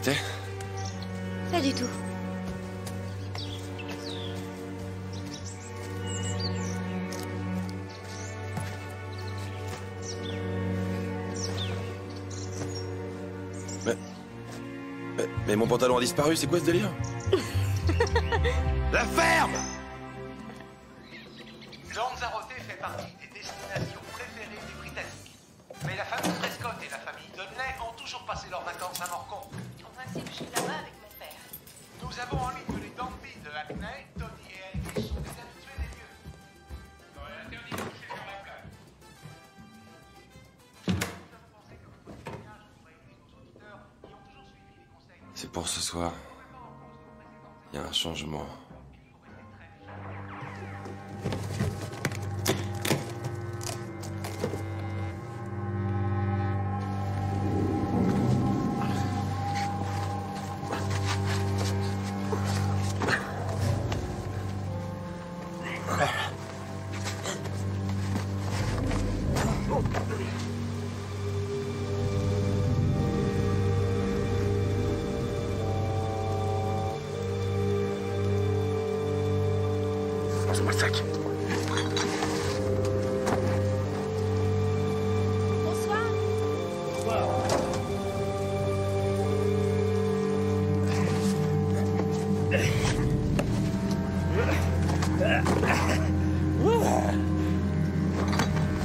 t'inquiétais? Pas du tout. Mais mon pantalon a disparu, c'est quoi ce délire? La ferme! Lanzarote fait partie des destinations préférées des Britanniques. Mais la famille Prescott et la famille Dudley ont toujours passé leurs vacances à Morcombe. En principe, je suis là-bas avec mon père. Nous avons en ligne les Danby de Hackney, Tony et Elvis sont des habitués des lieux. Il aurait interdit de coucher sur la plage. Nous avons pensé que votre témoignage pourrait aider nos auditeurs qui ont toujours suivi les conseils de... C'est pour ce soir. Il y a un changement. Dans le sac. Bonsoir.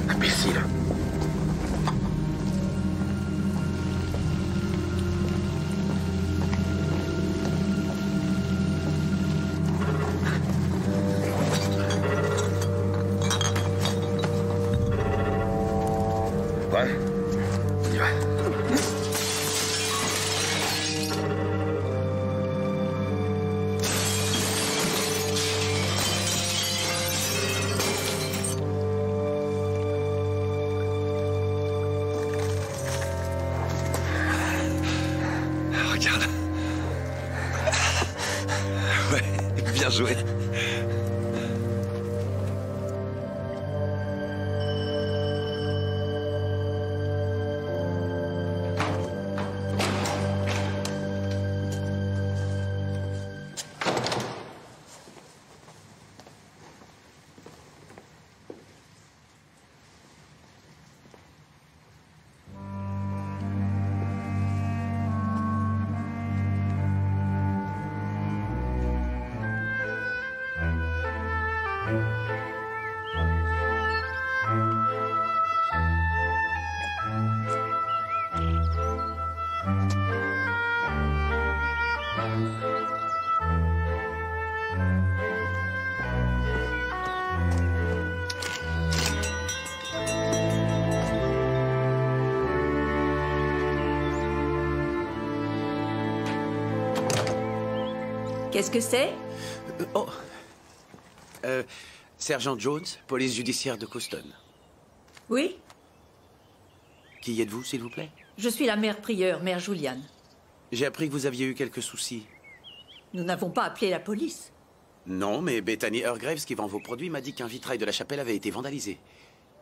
Imbécile. Ouais. On y va. Regarde. Ouais, bien joué. Qu'est-ce que c'est? Sergent Jones, police judiciaire de Coston. Oui? Qui êtes-vous, s'il vous plaît? Je suis la mère prieure, mère Juliane. J'ai appris que vous aviez eu quelques soucis. Nous n'avons pas appelé la police. Non, mais Bethany Hargraves, qui vend vos produits, m'a dit qu'un vitrail de la chapelle avait été vandalisé.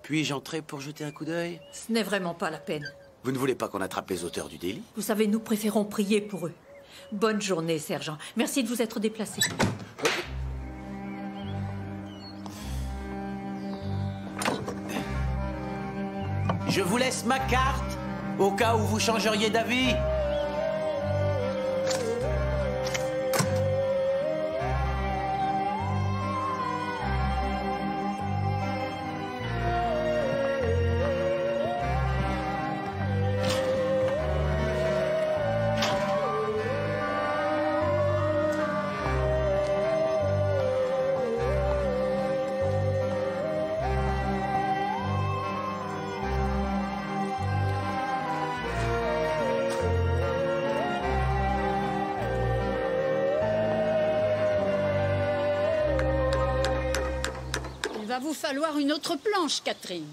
Puis-je entrer pour jeter un coup d'œil? Ce n'est vraiment pas la peine. Vous ne voulez pas qu'on attrape les auteurs du délit? Vous savez, nous préférons prier pour eux. Bonne journée, sergent. Merci de vous être déplacé. Je vous laisse ma carte, au cas où vous changeriez d'avis. Il va vous falloir une autre planche, Catherine.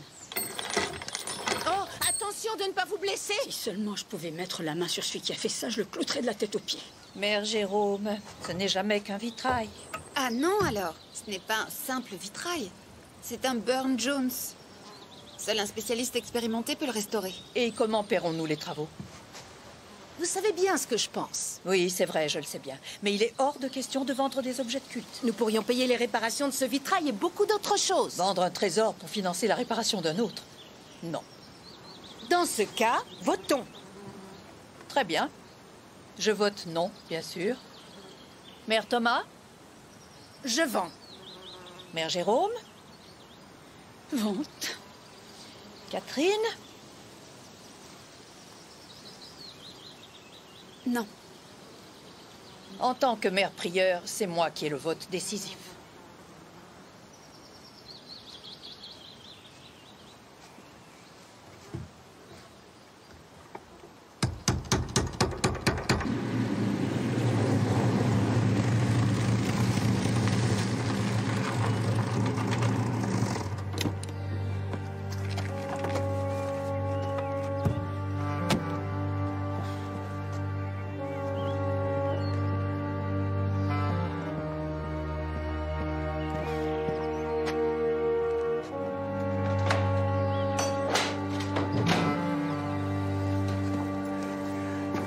Oh, attention de ne pas vous blesser. Si seulement je pouvais mettre la main sur celui qui a fait ça, je le clouterais de la tête aux pieds. Mère Jérôme, ce n'est jamais qu'un vitrail. Ah non alors, ce n'est pas un simple vitrail. C'est un Burne Jones. Seul un spécialiste expérimenté peut le restaurer. Et comment paierons-nous les travaux? Vous savez bien ce que je pense. Oui, c'est vrai, je le sais bien. Mais il est hors de question de vendre des objets de culte. Nous pourrions payer les réparations de ce vitrail et beaucoup d'autres choses. Vendre un trésor pour financer la réparation d'un autre? Non. Dans ce cas, votons. Très bien. Je vote non, bien sûr. Mère Thomas? Je vends. Mère Jérôme? Vente. Catherine? Non. En tant que mère prieure, c'est moi qui ai le vote décisif.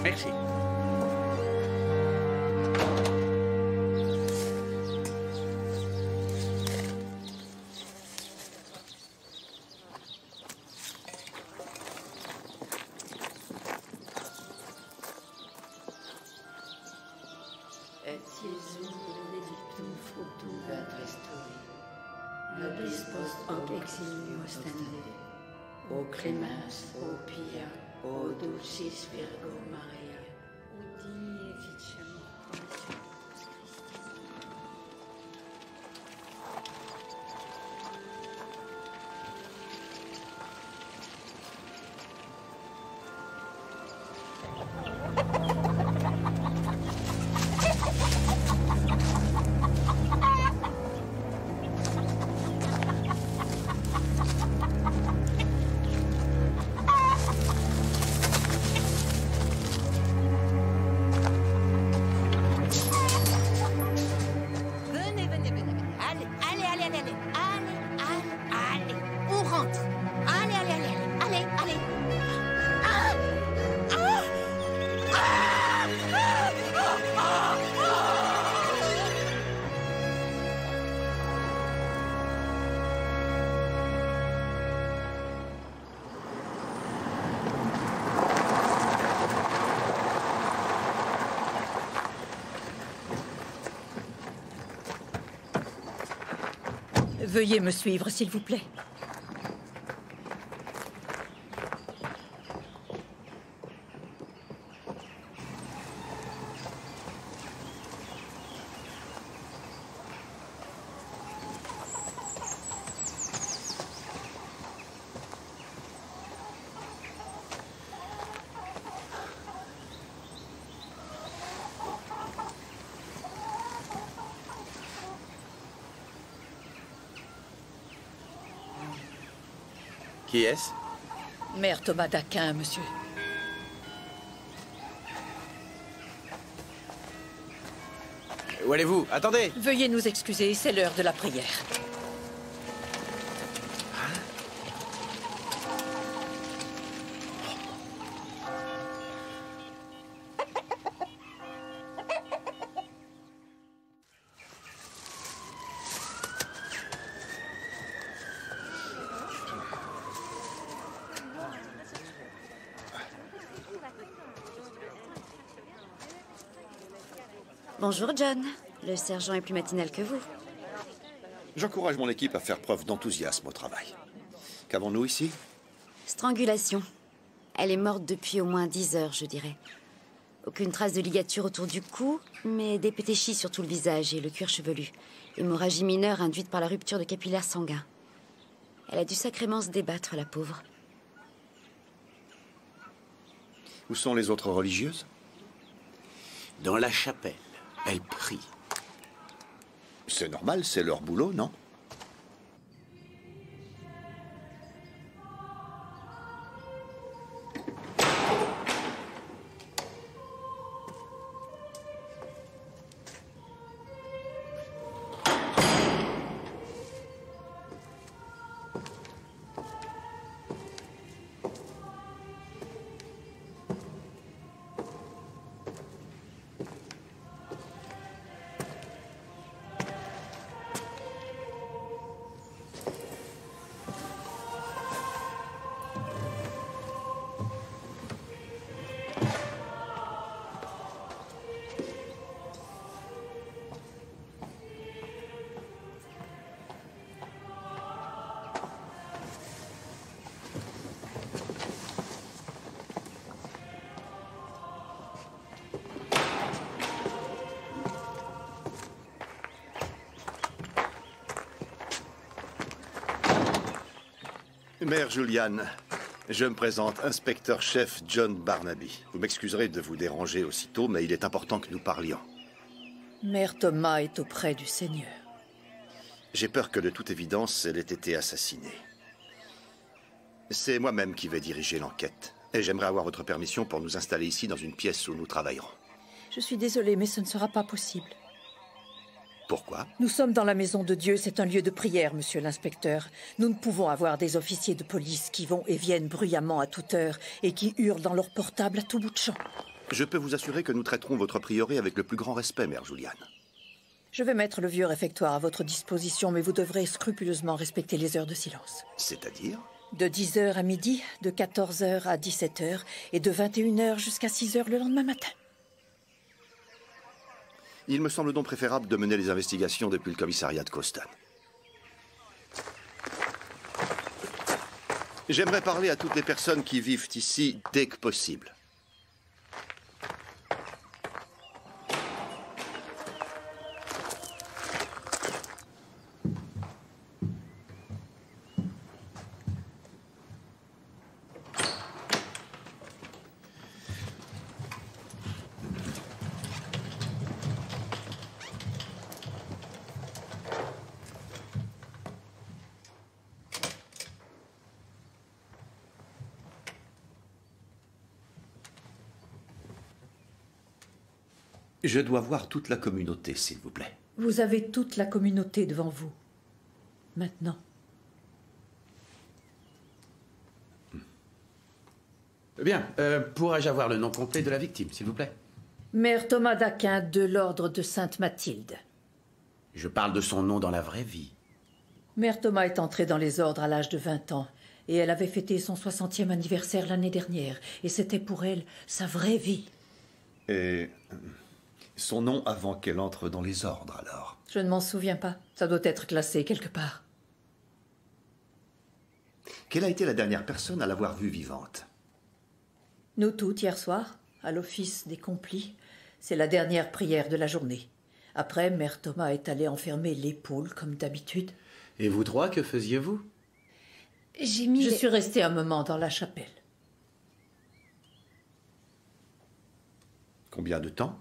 Merci. Et Jesu benedictum fructum ventris tui, nobis post hoc exilio ostende, o clemens, o pia, o dulcis Virgo Maria, udini efficiamur orationibus Christi. Venez, venez, venez, venez. Allez, allez, allez, allez, allez. Allez, allez, allez. On rentre. Allez, allez, allez, allez. Allez, allez. Ah! Ah! Ah! Ah! Ah! Veuillez me suivre, s'il vous plaît. Qui est-ce? Mère Thomas d'Aquin, monsieur. Où allez-vous? Attendez! Veuillez nous excuser, c'est l'heure de la prière. Bonjour John. Le sergent est plus matinal que vous. J'encourage mon équipe à faire preuve d'enthousiasme au travail. Qu'avons-nous ici? Strangulation. Elle est morte depuis au moins 10 heures, je dirais. Aucune trace de ligature autour du cou, mais des pétéchis sur tout le visage et le cuir chevelu. Hémorragie mineure induite par la rupture de capillaires sanguins. Elle a dû sacrément se débattre, la pauvre. Où sont les autres religieuses? Dans la chapelle. Elle prie. C'est normal, c'est leur boulot, non? Mère Juliane, je me présente, inspecteur-chef John Barnaby. Vous m'excuserez de vous déranger aussitôt, mais il est important que nous parlions. Mère Thomas est auprès du Seigneur. J'ai peur que, de toute évidence, elle ait été assassinée. C'est moi-même qui vais diriger l'enquête. Et j'aimerais avoir votre permission pour nous installer ici dans une pièce où nous travaillerons. Je suis désolée, mais ce ne sera pas possible. Pourquoi? Nous sommes dans la maison de Dieu, c'est un lieu de prière, monsieur l'inspecteur. Nous ne pouvons avoir des officiers de police qui vont et viennent bruyamment à toute heure et qui hurlent dans leur portable à tout bout de champ. Je peux vous assurer que nous traiterons votre prieuré avec le plus grand respect, Mère Juliane. Je vais mettre le vieux réfectoire à votre disposition, mais vous devrez scrupuleusement respecter les heures de silence. C'est-à-dire? De 10h à midi, de 14h à 17h et de 21h jusqu'à 6h le lendemain matin. Il me semble donc préférable de mener les investigations depuis le commissariat de Coston. J'aimerais parler à toutes les personnes qui vivent ici dès que possible. Je dois voir toute la communauté, s'il vous plaît. Vous avez toute la communauté devant vous. Maintenant. Bien, pourrais-je avoir le nom complet de la victime, s'il vous plaît? Mère Thomas d'Aquin de l'ordre de Sainte-Mathilde. Je parle de son nom dans la vraie vie. Mère Thomas est entrée dans les ordres à l'âge de 20 ans. Et elle avait fêté son 60e anniversaire l'année dernière. Et c'était pour elle sa vraie vie. Et son nom avant qu'elle entre dans les ordres, alors? Je ne m'en souviens pas. Ça doit être classé quelque part. Quelle a été la dernière personne à l'avoir vue vivante? Nous toutes, hier soir, à l'office des complis. C'est la dernière prière de la journée. Après, Mère Thomas est allée enfermer l'épaule, comme d'habitude. Et vous trois, que faisiez-vous? Je suis restée un moment dans la chapelle. Combien de temps?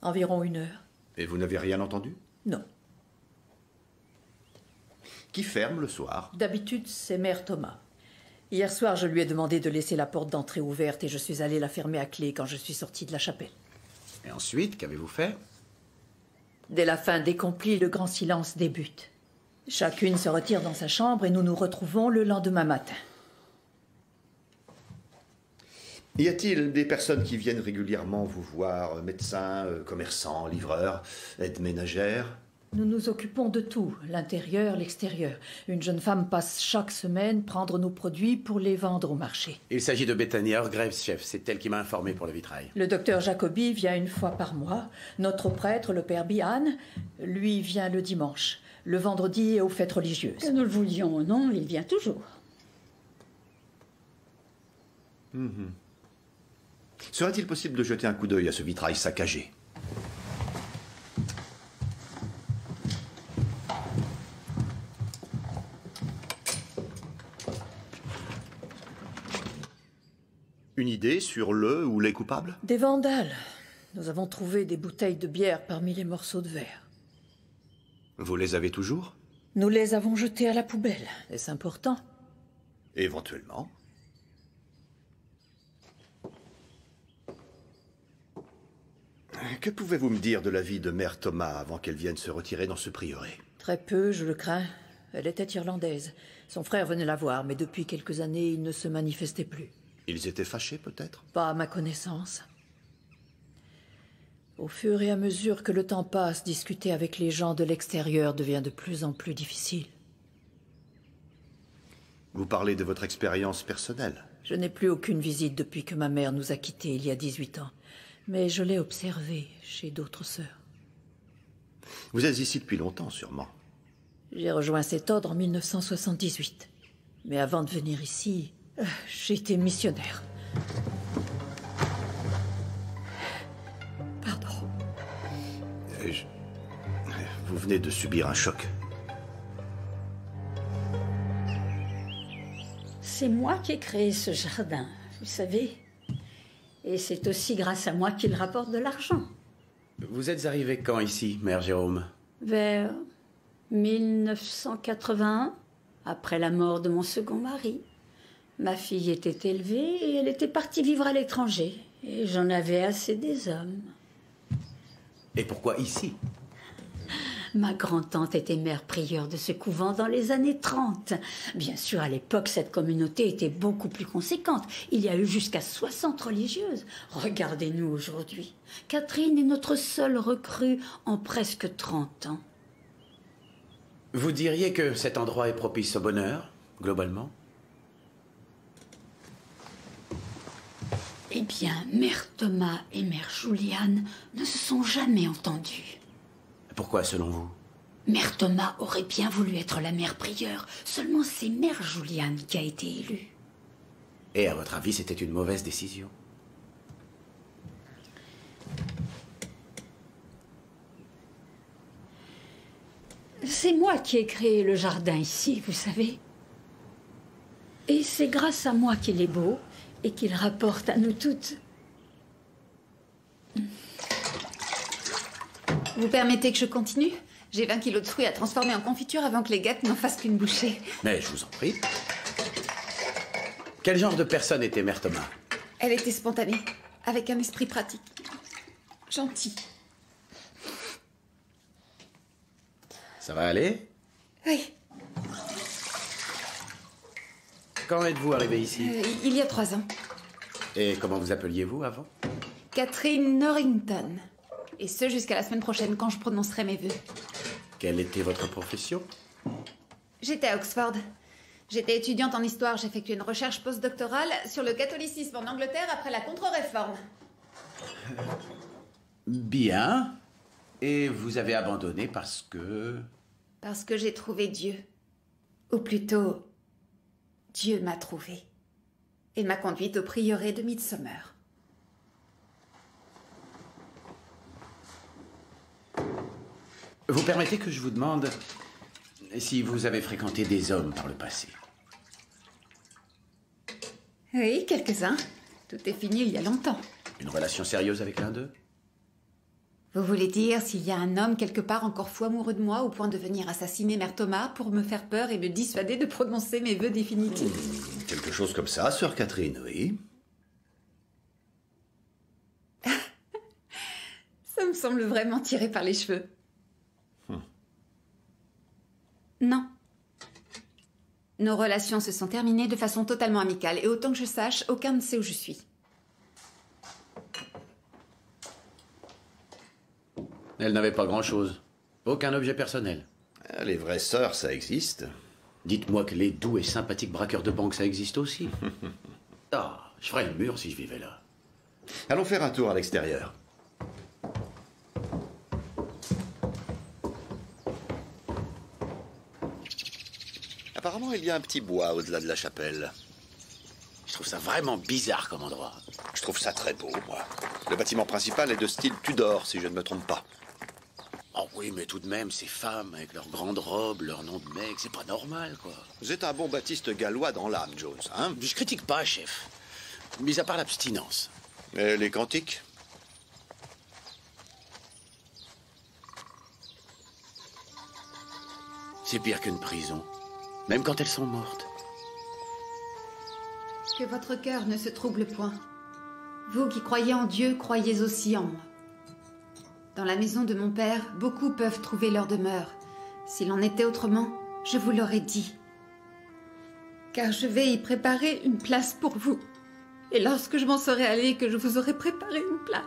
Environ 1 heure. Et vous n'avez rien entendu? Non. Qui ferme le soir? D'habitude, c'est Mère Thomas. Hier soir, je lui ai demandé de laisser la porte d'entrée ouverte et je suis allée la fermer à clé quand je suis sortie de la chapelle. Et ensuite, qu'avez-vous fait? Dès la fin des complis, le grand silence débute. Chacune se retire dans sa chambre et nous nous retrouvons le lendemain matin. Y a-t-il des personnes qui viennent régulièrement vous voir, médecins, commerçants, livreurs, aides ménagères? Nous nous occupons de tout, l'intérieur, l'extérieur. Une jeune femme passe chaque semaine prendre nos produits pour les vendre au marché. Il s'agit de Bethany Orgraves, chef. C'est elle qui m'a informé pour le vitrail. Le docteur Jacobi vient 1 fois par mois. Notre prêtre, le père Bihan, lui vient le dimanche. Le vendredi et aux fêtes religieuses. Que nous le voulions ou non, il vient toujours. Serait-il possible de jeter un coup d'œil à ce vitrail saccagé? Une idée sur le ou les coupables? Des vandales. Nous avons trouvé des bouteilles de bière parmi les morceaux de verre. Vous les avez toujours? Nous les avons jetées à la poubelle. Est-ce important? Éventuellement. Que pouvez-vous me dire de la vie de Mère Thomas avant qu'elle vienne se retirer dans ce prieuré? Très peu, je le crains. Elle était irlandaise. Son frère venait la voir, mais depuis quelques années, il ne se manifestait plus. Ils étaient fâchés, peut-être? Pas à ma connaissance. Au fur et à mesure que le temps passe, discuter avec les gens de l'extérieur devient de plus en plus difficile. Vous parlez de votre expérience personnelle? Je n'ai plus aucune visite depuis que ma mère nous a quittés il y a 18 ans. Mais je l'ai observée chez d'autres sœurs. Vous êtes ici depuis longtemps, sûrement. J'ai rejoint cet ordre en 1978. Mais avant de venir ici, j'ai été missionnaire. Pardon. Vous venez de subir un choc. C'est moi qui ai créé ce jardin, vous savez. Et c'est aussi grâce à moi qu'il rapporte de l'argent. Vous êtes arrivé quand ici, Mère Jérôme? Vers 1981, après la mort de mon second mari. Ma fille était élevée et elle était partie vivre à l'étranger. Et j'en avais assez des hommes. Et pourquoi ici? Ma grand-tante était mère prieure de ce couvent dans les années 30. Bien sûr, à l'époque, cette communauté était beaucoup plus conséquente. Il y a eu jusqu'à 60 religieuses. Regardez-nous aujourd'hui. Catherine est notre seule recrue en presque 30 ans. Vous diriez que cet endroit est propice au bonheur, globalement? Eh bien, Mère Thomas et Mère Juliane ne se sont jamais entendus. Pourquoi, selon vous? Mère Thomas aurait bien voulu être la mère prieure. Seulement c'est Mère Juliane qui a été élue. Et à votre avis, c'était une mauvaise décision? C'est moi qui ai créé le jardin ici, vous savez. Et c'est grâce à moi qu'il est beau et qu'il rapporte à nous toutes. Vous permettez que je continue? J'ai 20 kilos de fruits à transformer en confiture avant que les gâtes n'en fassent qu'une bouchée. Mais je vous en prie. Quel genre de personne était Mère Thomas? Elle était spontanée, avec un esprit pratique. Gentil. Ça va aller? Oui. Quand êtes-vous arrivé ici? Il y a 3 ans. Et comment vous appeliez-vous avant? Catherine Norrington. Et ce jusqu'à la semaine prochaine, quand je prononcerai mes vœux. Quelle était votre profession? J'étais à Oxford. J'étais étudiante en histoire. J'ai effectué une recherche postdoctorale sur le catholicisme en Angleterre après la contre-réforme. Bien. Et vous avez abandonné parce que... Parce que j'ai trouvé Dieu. Ou plutôt, Dieu m'a trouvé. Et m'a conduite au prieuré de Midsomer. Vous permettez que je vous demande si vous avez fréquenté des hommes par le passé? Oui, quelques-uns. Tout est fini il y a longtemps. Une relation sérieuse avec l'un d'eux? Vous voulez dire s'il y a un homme quelque part encore fou amoureux de moi au point de venir assassiner Mère Thomas pour me faire peur et me dissuader de prononcer mes vœux définitifs? Quelque chose comme ça, sœur Catherine, oui. Ça me semble vraiment tiré par les cheveux. Non. Nos relations se sont terminées de façon totalement amicale et autant que je sache, aucun ne sait où je suis. Elle n'avait pas grand-chose. Aucun objet personnel. Les vraies sœurs, ça existe. Dites-moi que les doux et sympathiques braqueurs de banque, ça existe aussi. Ah, je ferais le mur si je vivais là. Allons faire un tour à l'extérieur. Apparemment, il y a un petit bois au-delà de la chapelle. Je trouve ça vraiment bizarre comme endroit. Je trouve ça très beau, moi. Le bâtiment principal est de style Tudor, si je ne me trompe pas. Oh oui, mais tout de même, ces femmes, avec leurs grandes robes, leurs noms de mecs, c'est pas normal, quoi. Vous êtes un bon baptiste gallois dans l'âme, Jones, hein? Je critique pas, chef. Mis à part l'abstinence. Et les cantiques? C'est pire qu'une prison. Même quand elles sont mortes. Que votre cœur ne se trouble point. Vous qui croyez en Dieu, croyez aussi en moi. Dans la maison de mon père, beaucoup peuvent trouver leur demeure. S'il en était autrement, je vous l'aurais dit. Car je vais y préparer une place pour vous. Et lorsque je m'en serai allée, que je vous aurai préparé une place.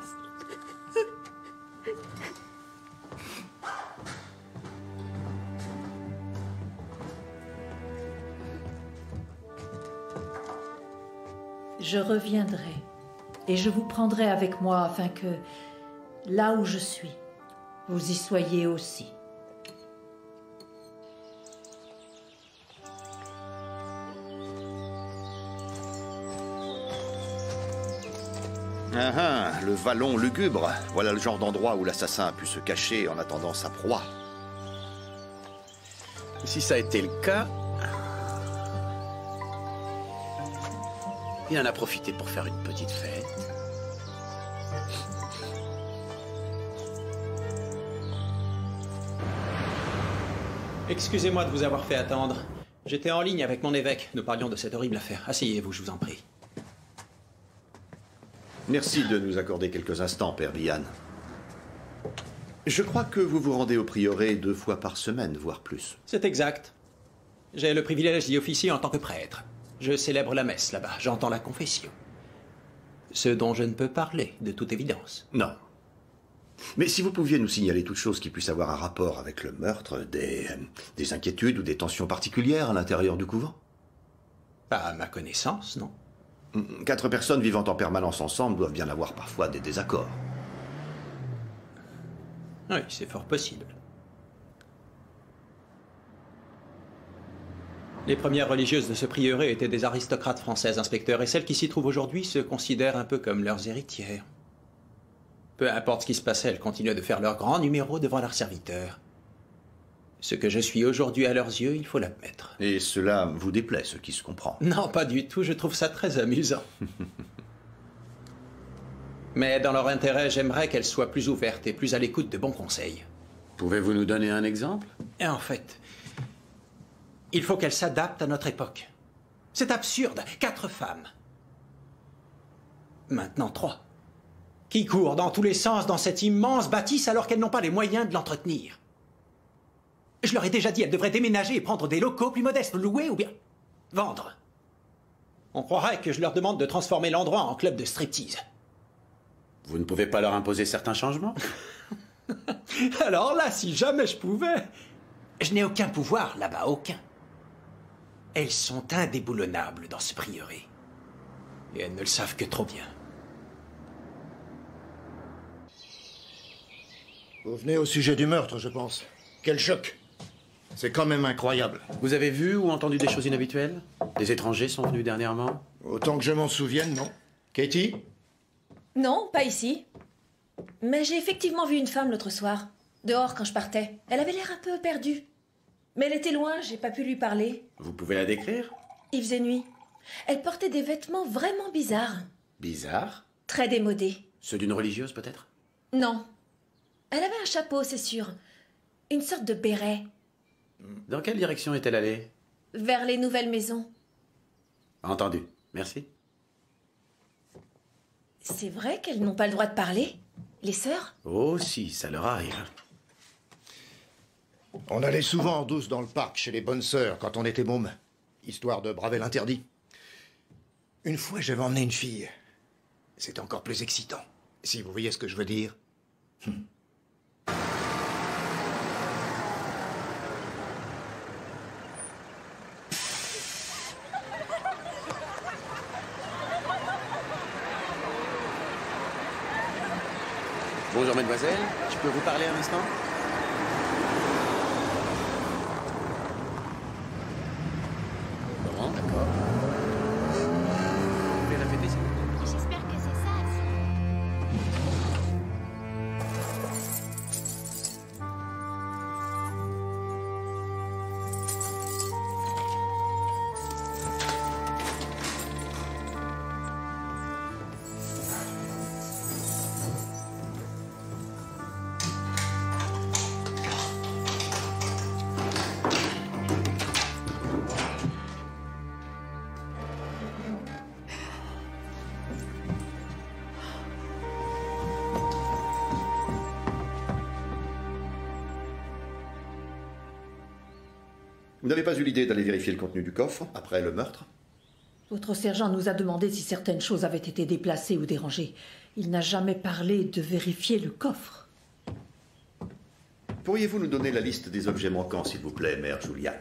Je reviendrai et je vous prendrai avec moi afin que, là où je suis, vous y soyez aussi. Ah, le vallon lugubre. Voilà le genre d'endroit où l'assassin a pu se cacher en attendant sa proie. Si ça a été le cas... Il en a profité pour faire une petite fête. Excusez-moi de vous avoir fait attendre. J'étais en ligne avec mon évêque. Nous parlions de cette horrible affaire. Asseyez-vous, je vous en prie. Merci de nous accorder quelques instants, Père Liane. Je crois que vous vous rendez au prieuré 2 fois par semaine, voire plus. C'est exact. J'ai le privilège d'y officier en tant que prêtre. Je célèbre la messe là-bas, j'entends la confession. Ce dont je ne peux parler, de toute évidence. Non. Mais si vous pouviez nous signaler toute chose qui puisse avoir un rapport avec le meurtre, des inquiétudes ou des tensions particulières à l'intérieur du couvent? Pas à ma connaissance, non. 4 personnes vivant en permanence ensemble doivent bien avoir parfois des désaccords. Oui, c'est fort possible. Les premières religieuses de ce prieuré étaient des aristocrates françaises, inspecteurs, et celles qui s'y trouvent aujourd'hui se considèrent un peu comme leurs héritières. Peu importe ce qui se passait, elles continuaient de faire leur grand numéro devant leurs serviteurs. Ce que je suis aujourd'hui à leurs yeux, il faut l'admettre. Et cela vous déplaît, ce qui se comprend? Non, pas du tout, je trouve ça très amusant. Mais dans leur intérêt, j'aimerais qu'elles soient plus ouvertes et plus à l'écoute de bons conseils. Pouvez-vous nous donner un exemple? Et en fait, il faut qu'elles s'adaptent à notre époque. C'est absurde, 4 femmes. Maintenant 3. Qui courent dans tous les sens dans cette immense bâtisse alors qu'elles n'ont pas les moyens de l'entretenir. Je leur ai déjà dit, elles devraient déménager et prendre des locaux plus modestes, louer ou bien vendre. On croirait que je leur demande de transformer l'endroit en club de striptease. Vous ne pouvez pas leur imposer certains changements? Alors là, si jamais je pouvais... Je n'ai aucun pouvoir là-bas, aucun. Elles sont indéboulonnables dans ce prieuré. Et elles ne le savent que trop bien. Vous venez au sujet du meurtre, je pense. Quel choc! C'est quand même incroyable. Vous avez vu ou entendu des choses inhabituelles? Des étrangers sont venus dernièrement? Autant que je m'en souvienne, non. Katie? Non, pas ici. Mais j'ai effectivement vu une femme l'autre soir, dehors quand je partais. Elle avait l'air un peu perdue. Mais elle était loin, j'ai pas pu lui parler. Vous pouvez la décrire? Il faisait nuit. Elle portait des vêtements vraiment bizarres. Bizarre? Très démodés. Ceux d'une religieuse, peut-être? Non. Elle avait un chapeau, c'est sûr. Une sorte de béret. Dans quelle direction est-elle allée? Vers les nouvelles maisons. Entendu. Merci. C'est vrai qu'elles n'ont pas le droit de parler, les sœurs? Oh si, ça leur arrive. On allait souvent en douce dans le parc chez les bonnes sœurs quand on était môme, histoire de braver l'interdit. Une fois, j'avais emmené une fille. C'était encore plus excitant, si vous voyez ce que je veux dire. Bonjour mademoiselle, je peux vous parler un instant? Bon, d'accord. Vous pouvez répéter s'il vous plaît? J'espère que c'est ça. Vous n'avez pas eu l'idée d'aller vérifier le contenu du coffre après le meurtre? Votre sergent nous a demandé si certaines choses avaient été déplacées ou dérangées. Il n'a jamais parlé de vérifier le coffre. Pourriez-vous nous donner la liste des objets manquants, s'il vous plaît, Mère Juliane?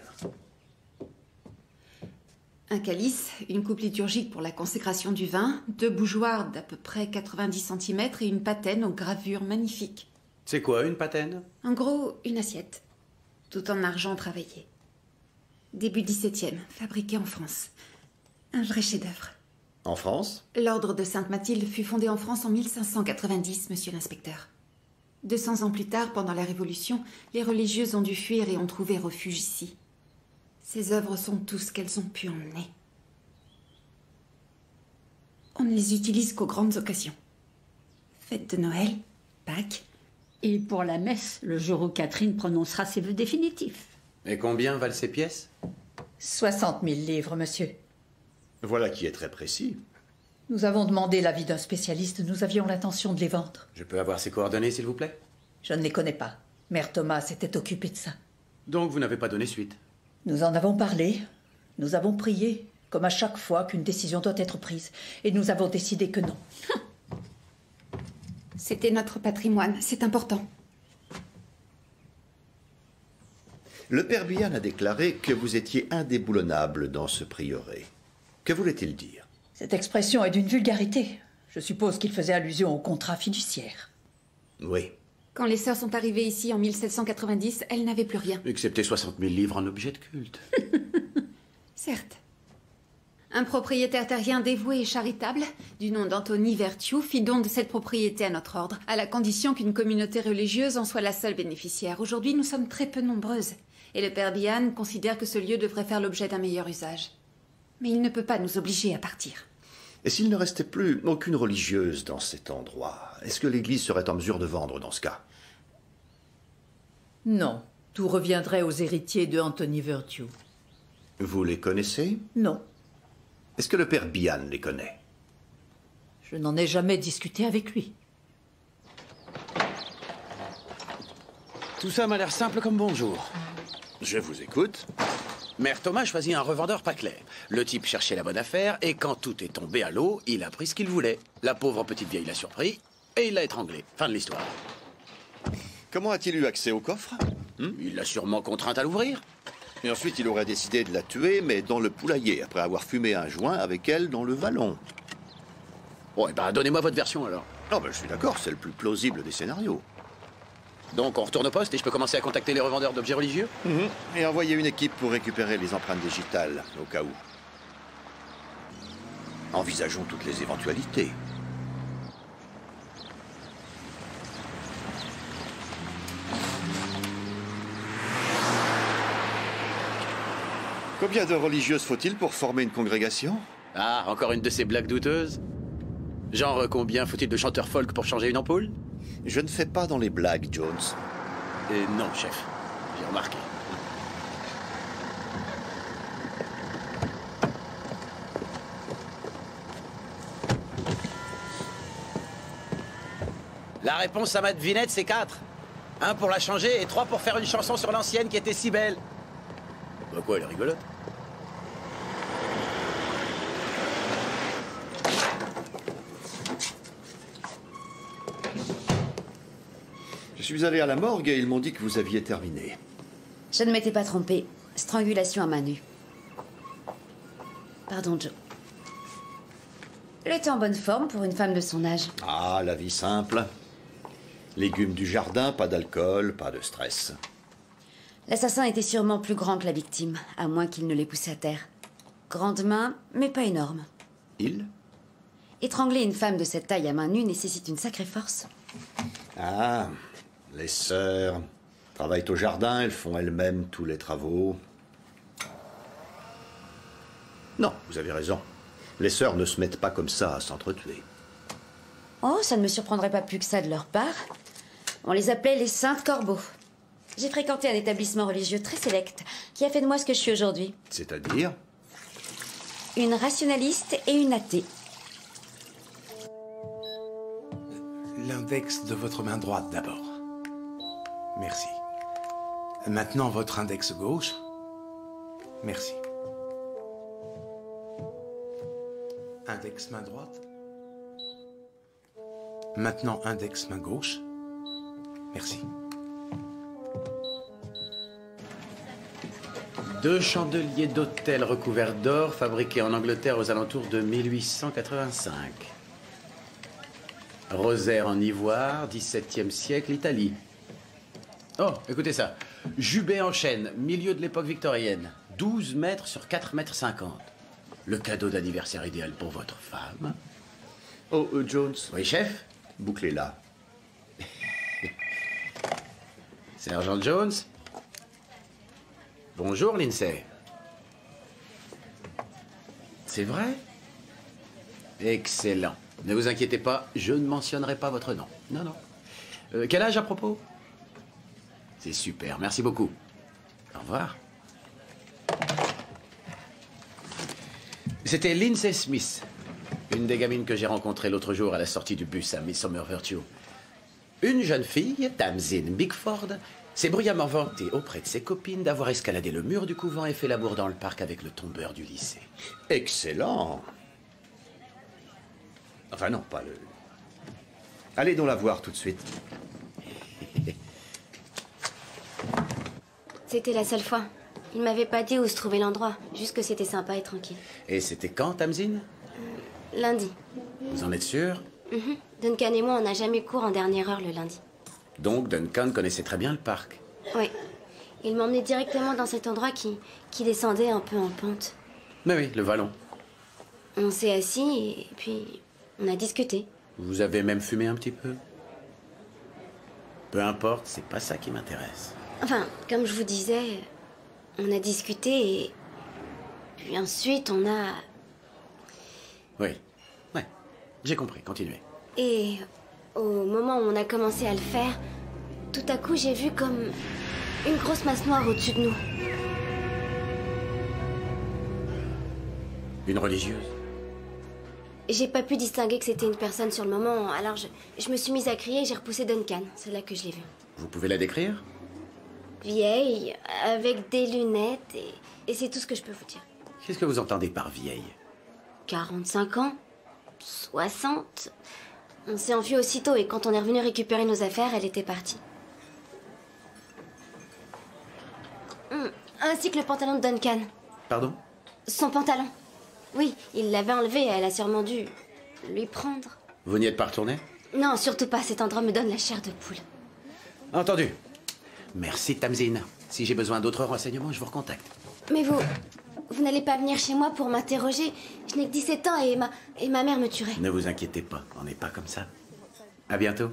Un calice, une coupe liturgique pour la consécration du vin, 2 bougeoirs d'à peu près 90 cm et une patène aux gravures magnifiques. C'est quoi, une patène? En gros, une assiette, tout en argent travaillé. Début 17e, fabriqué en France. Un vrai chef-d'œuvre. En France? L'ordre de Sainte-Mathilde fut fondé en France en 1590, monsieur l'inspecteur. 200 ans plus tard, pendant la Révolution, les religieuses ont dû fuir et ont trouvé refuge ici. Ces œuvres sont tout ce qu'elles ont pu emmener. On ne les utilise qu'aux grandes occasions. Fête de Noël, Pâques. Et pour la messe, le jour où Catherine prononcera ses vœux définitifs. Et combien valent ces pièces? 60 000 livres, monsieur. Voilà qui est très précis. Nous avons demandé l'avis d'un spécialiste. Nous avions l'intention de les vendre. Je peux avoir ces coordonnées, s'il vous plaît? Je ne les connais pas. Mère Thomas s'était occupée de ça. Donc vous n'avez pas donné suite? Nous en avons parlé. Nous avons prié, comme à chaque fois qu'une décision doit être prise. Et nous avons décidé que non. C'était notre patrimoine, c'est important. Le père Bihan a déclaré que vous étiez indéboulonnable dans ce prieuré. Que voulait-il dire? Cette expression est d'une vulgarité. Je suppose qu'il faisait allusion au contrat fiduciaire. Oui. Quand les sœurs sont arrivées ici en 1790, elles n'avaient plus rien. Excepté 60 000 livres en objets de culte. Certes. Un propriétaire terrien dévoué et charitable, du nom d'Anthony Vertue, fit don de cette propriété à notre ordre, à la condition qu'une communauté religieuse en soit la seule bénéficiaire. Aujourd'hui, nous sommes très peu nombreuses, et le père Bihan considère que ce lieu devrait faire l'objet d'un meilleur usage. Mais il ne peut pas nous obliger à partir. Et s'il ne restait plus aucune religieuse dans cet endroit, est-ce que l'Église serait en mesure de vendre dans ce cas? Non. Tout reviendrait aux héritiers de Anthony Vertue. Vous les connaissez? Non. Est-ce que le père Bihan les connaît? Je n'en ai jamais discuté avec lui. Tout ça m'a l'air simple comme bonjour. Je vous écoute. Mère Thomas choisit un revendeur pas clair. Le type cherchait la bonne affaire, et quand tout est tombé à l'eau, il a pris ce qu'il voulait. La pauvre petite vieille l'a surpris, et il l'a étranglé. Fin de l'histoire. Comment a-t-il eu accès au coffre? Il l'a sûrement contrainte à l'ouvrir. Et ensuite, il aurait décidé de la tuer, mais dans le poulailler, après avoir fumé un joint avec elle dans le vallon. Bon, eh ben, donnez-moi votre version, alors. Non, ben, je suis d'accord, c'est le plus plausible des scénarios. Donc, on retourne au poste et je peux commencer à contacter les revendeurs d'objets religieux? Et envoyer une équipe pour récupérer les empreintes digitales, au cas où. Envisageons toutes les éventualités. Combien de religieuses faut-il pour former une congrégation? Ah, encore une de ces blagues douteuses? Genre, combien faut-il de chanteurs folk pour changer une ampoule? Je ne fais pas dans les blagues, Jones. Non, chef. J'ai remarqué. La réponse à ma devinette, c'est 4. 1 pour la changer et 3 pour faire une chanson sur l'ancienne qui était si belle. Bah quoi, elle est rigolote? Je suis allé à la morgue et ils m'ont dit que vous aviez terminé. Je ne m'étais pas trompée. Strangulation à main nue. Pardon, Joe. Elle était en bonne forme pour une femme de son âge. Ah, la vie simple. Légumes du jardin, pas d'alcool, pas de stress. L'assassin était sûrement plus grand que la victime, à moins qu'il ne l'ait poussée à terre. Grande main, mais pas énorme. Il? Étrangler une femme de cette taille à main nue nécessite une sacrée force. Ah, les sœurs travaillent au jardin, elles font elles-mêmes tous les travaux. Non, vous avez raison. Les sœurs ne se mettent pas comme ça à s'entretuer. Oh, ça ne me surprendrait pas plus que ça de leur part. On les appelait les Saintes Corbeaux. J'ai fréquenté un établissement religieux très sélect qui a fait de moi ce que je suis aujourd'hui. C'est-à-dire? Une rationaliste et une athée. L'index de votre main droite d'abord. Merci. Maintenant votre index gauche. Merci. Index main droite. Maintenant index main gauche. Merci. 2 chandeliers d'hôtel recouverts d'or fabriqués en Angleterre aux alentours de 1885. Rosaire en ivoire, 17e siècle, Italie. Oh, écoutez ça. Jubé en chêne, milieu de l'époque victorienne. 12 mètres sur 4 mètres 50. Le cadeau d'anniversaire idéal pour votre femme. Oh, Jones. Oui, chef? Bouclez-la. Sergent Jones? Bonjour, Lindsay. C'est vrai? Excellent. Ne vous inquiétez pas, je ne mentionnerai pas votre nom. Non, non. Quel âge à propos? C'est super, merci beaucoup. Au revoir. C'était Lindsay Smith, une des gamines que j'ai rencontrées l'autre jour à la sortie du bus à Midsummer Virtue. Une jeune fille, Tamsin Bickford, s'est bruyamment vantée auprès de ses copines d'avoir escaladé le mur du couvent et fait l'amour dans le parc avec le tombeur du lycée. Excellent. Enfin non, pas le... Allez donc la voir tout de suite. C'était la seule fois. Il m'avait pas dit où se trouvait l'endroit, juste que c'était sympa et tranquille. Et c'était quand, Tamsin? Lundi. Vous en êtes sûr? Duncan et moi, on n'a jamais cours en dernière heure le lundi. Donc Duncan connaissait très bien le parc. Oui. Il m'emmenait directement dans cet endroit qui descendait un peu en pente. Mais oui, le vallon. On s'est assis et puis on a discuté. Vous avez même fumé un petit peu? Peu importe, c'est pas ça qui m'intéresse. Enfin, comme je vous disais, on a discuté et puis ensuite on a... Oui, ouais, j'ai compris, continuez. Et au moment où on a commencé à le faire, tout à coup j'ai vu comme une grosse masse noire au-dessus de nous. Une religieuse? J'ai pas pu distinguer que c'était une personne sur le moment, alors je me suis mise à crier et j'ai repoussé Duncan. C'est là que je l'ai vue. Vous pouvez la décrire? Vieille, avec des lunettes et c'est tout ce que je peux vous dire. Qu'est-ce que vous entendez par vieille? 45 ans 60. On s'est enfui aussitôt et quand on est revenu récupérer nos affaires, elle était partie. Ainsi que le pantalon de Duncan. Pardon? Son pantalon. Oui, il l'avait enlevé et elle a sûrement dû lui prendre. Vous n'y êtes pas retourné? Non, surtout pas. Cet endroit me donne la chair de poule. Entendu. Merci, Tamsin. Si j'ai besoin d'autres renseignements, je vous recontacte. Mais vous n'allez pas venir chez moi pour m'interroger. Je n'ai que 17 ans et ma mère me tuerait. Ne vous inquiétez pas, on n'est pas comme ça. À bientôt.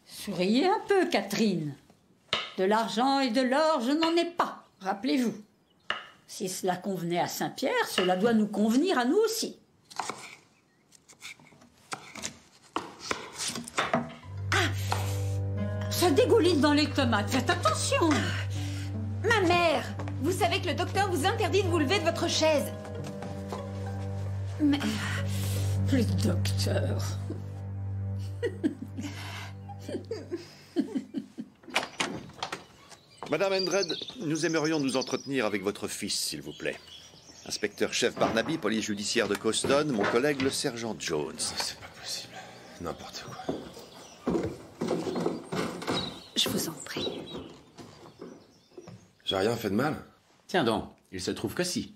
Souriez un peu, Catherine. De l'argent et de l'or, je n'en ai pas, rappelez-vous. Si cela convenait à Saint-Pierre, cela doit nous convenir à nous aussi. Ça dégouline dans les tomates, faites attention. Ma mère, vous savez que le docteur vous interdit de vous lever de votre chaise. Mais... plus de docteur. Madame Endred, nous aimerions nous entretenir avec votre fils, s'il vous plaît. Inspecteur-chef Barnaby, police judiciaire de Coston, mon collègue le sergent Jones. C'est pas possible. N'importe quoi. Je vous en prie. J'ai rien fait de mal? Tiens donc, il se trouve que si.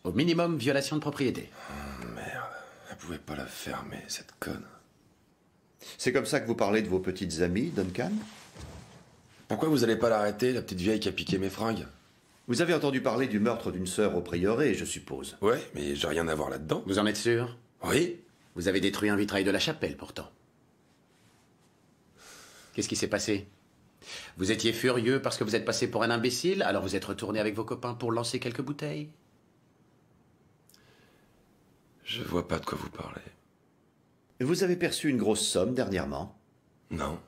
Au minimum, violation de propriété. Oh, merde. Elle pouvait pas la fermer, cette conne. C'est comme ça que vous parlez de vos petites amies, Duncan? Pourquoi vous allez pas l'arrêter, la petite vieille qui a piqué mes fringues? Vous avez entendu parler du meurtre d'une sœur au prieuré, je suppose. Ouais, mais j'ai rien à voir là-dedans. Vous en êtes sûr? Oui. Vous avez détruit un vitrail de la chapelle, pourtant. Qu'est-ce qui s'est passé? Vous étiez furieux parce que vous êtes passé pour un imbécile, alors vous êtes retourné avec vos copains pour lancer quelques bouteilles? Je vois pas de quoi vous parlez. Vous avez perçu une grosse somme dernièrement? Non.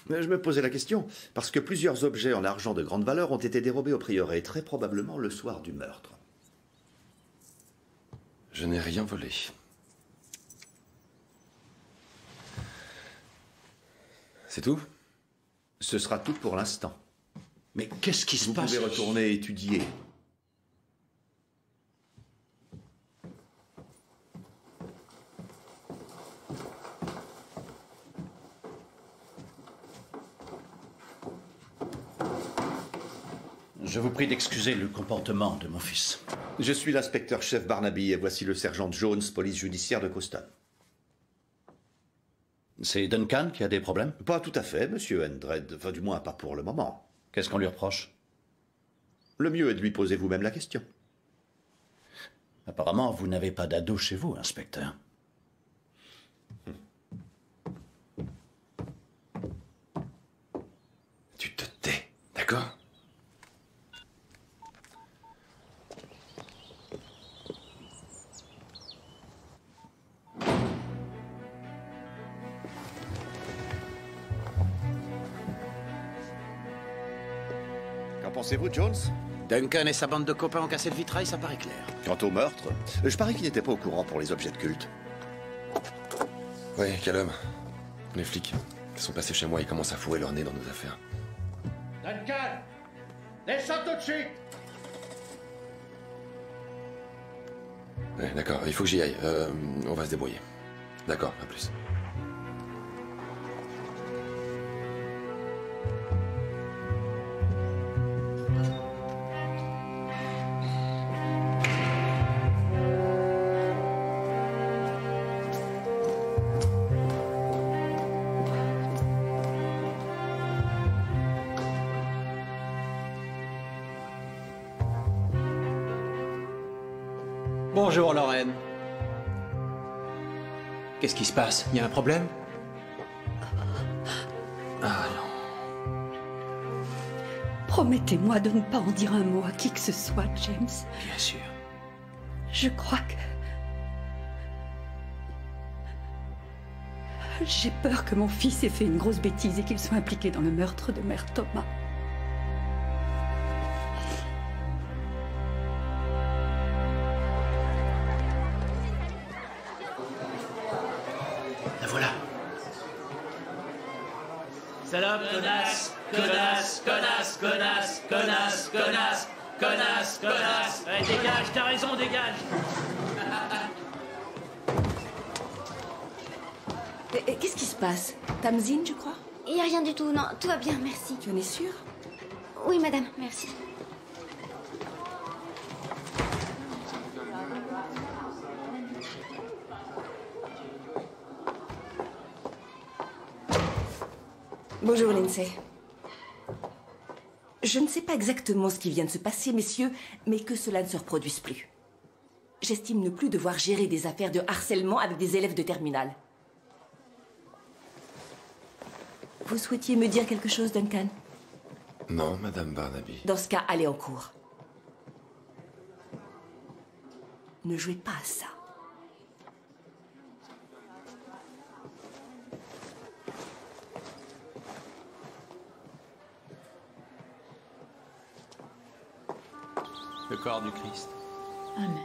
Mais je me posais la question, parce que plusieurs objets en argent de grande valeur ont été dérobés au prieuré, très probablement le soir du meurtre. Je n'ai rien volé. C'est tout? Ce sera tout pour l'instant. Mais qu'est-ce qui se passe? Vous pouvez retourner étudier. Je vous prie d'excuser le comportement de mon fils. Je suis l'inspecteur-chef Barnaby et voici le sergent Jones, police judiciaire de Coston. C'est Duncan qui a des problèmes? Pas tout à fait, monsieur Endred. Enfin, du moins, pas pour le moment. Qu'est-ce qu'on lui reproche? Le mieux est de lui poser vous-même la question. Apparemment, vous n'avez pas d'ado chez vous, inspecteur. Tu te tais, d'accord? pensez-vous, Jones? Duncan et sa bande de copains ont cassé le vitrail, ça paraît clair. Quant au meurtre, je parie qu'il n'était pas au courant pour les objets de culte. Oui, Callum. Les flics, ils sont passés chez moi, ils commencent à fourrer leur nez dans nos affaires. Duncan! Descends tout de suite! Ouais, d'accord, il faut que j'y aille. On va se débrouiller. D'accord, à plus. Bonjour, Lorraine. Qu'est-ce qui se passe? Il y a un problème? Ah non. Promettez-moi de ne pas en dire un mot à qui que ce soit, James. Bien sûr. Je crois que... J'ai peur que mon fils ait fait une grosse bêtise et qu'il soit impliqué dans le meurtre de Mère Thomas. La voilà. Salope, connasse, connasse, connasse, connasse, connasse, connasse, connasse, connasse. Ouais, dégage, t'as raison, dégage. Qu'est-ce qui se passe? Tamzin, je crois? Il n'y a rien du tout, non, tout va bien, merci. Tu en es sûre? Oui, madame, merci. Bonjour, Lindsay. Je ne sais pas exactement ce qui vient de se passer, messieurs, mais que cela ne se reproduise plus. J'estime ne plus devoir gérer des affaires de harcèlement avec des élèves de terminale. Vous souhaitiez me dire quelque chose, Duncan? Non, Madame Barnaby. Dans ce cas, allez en cours. Ne jouez pas à ça. Le corps du Christ. Amen.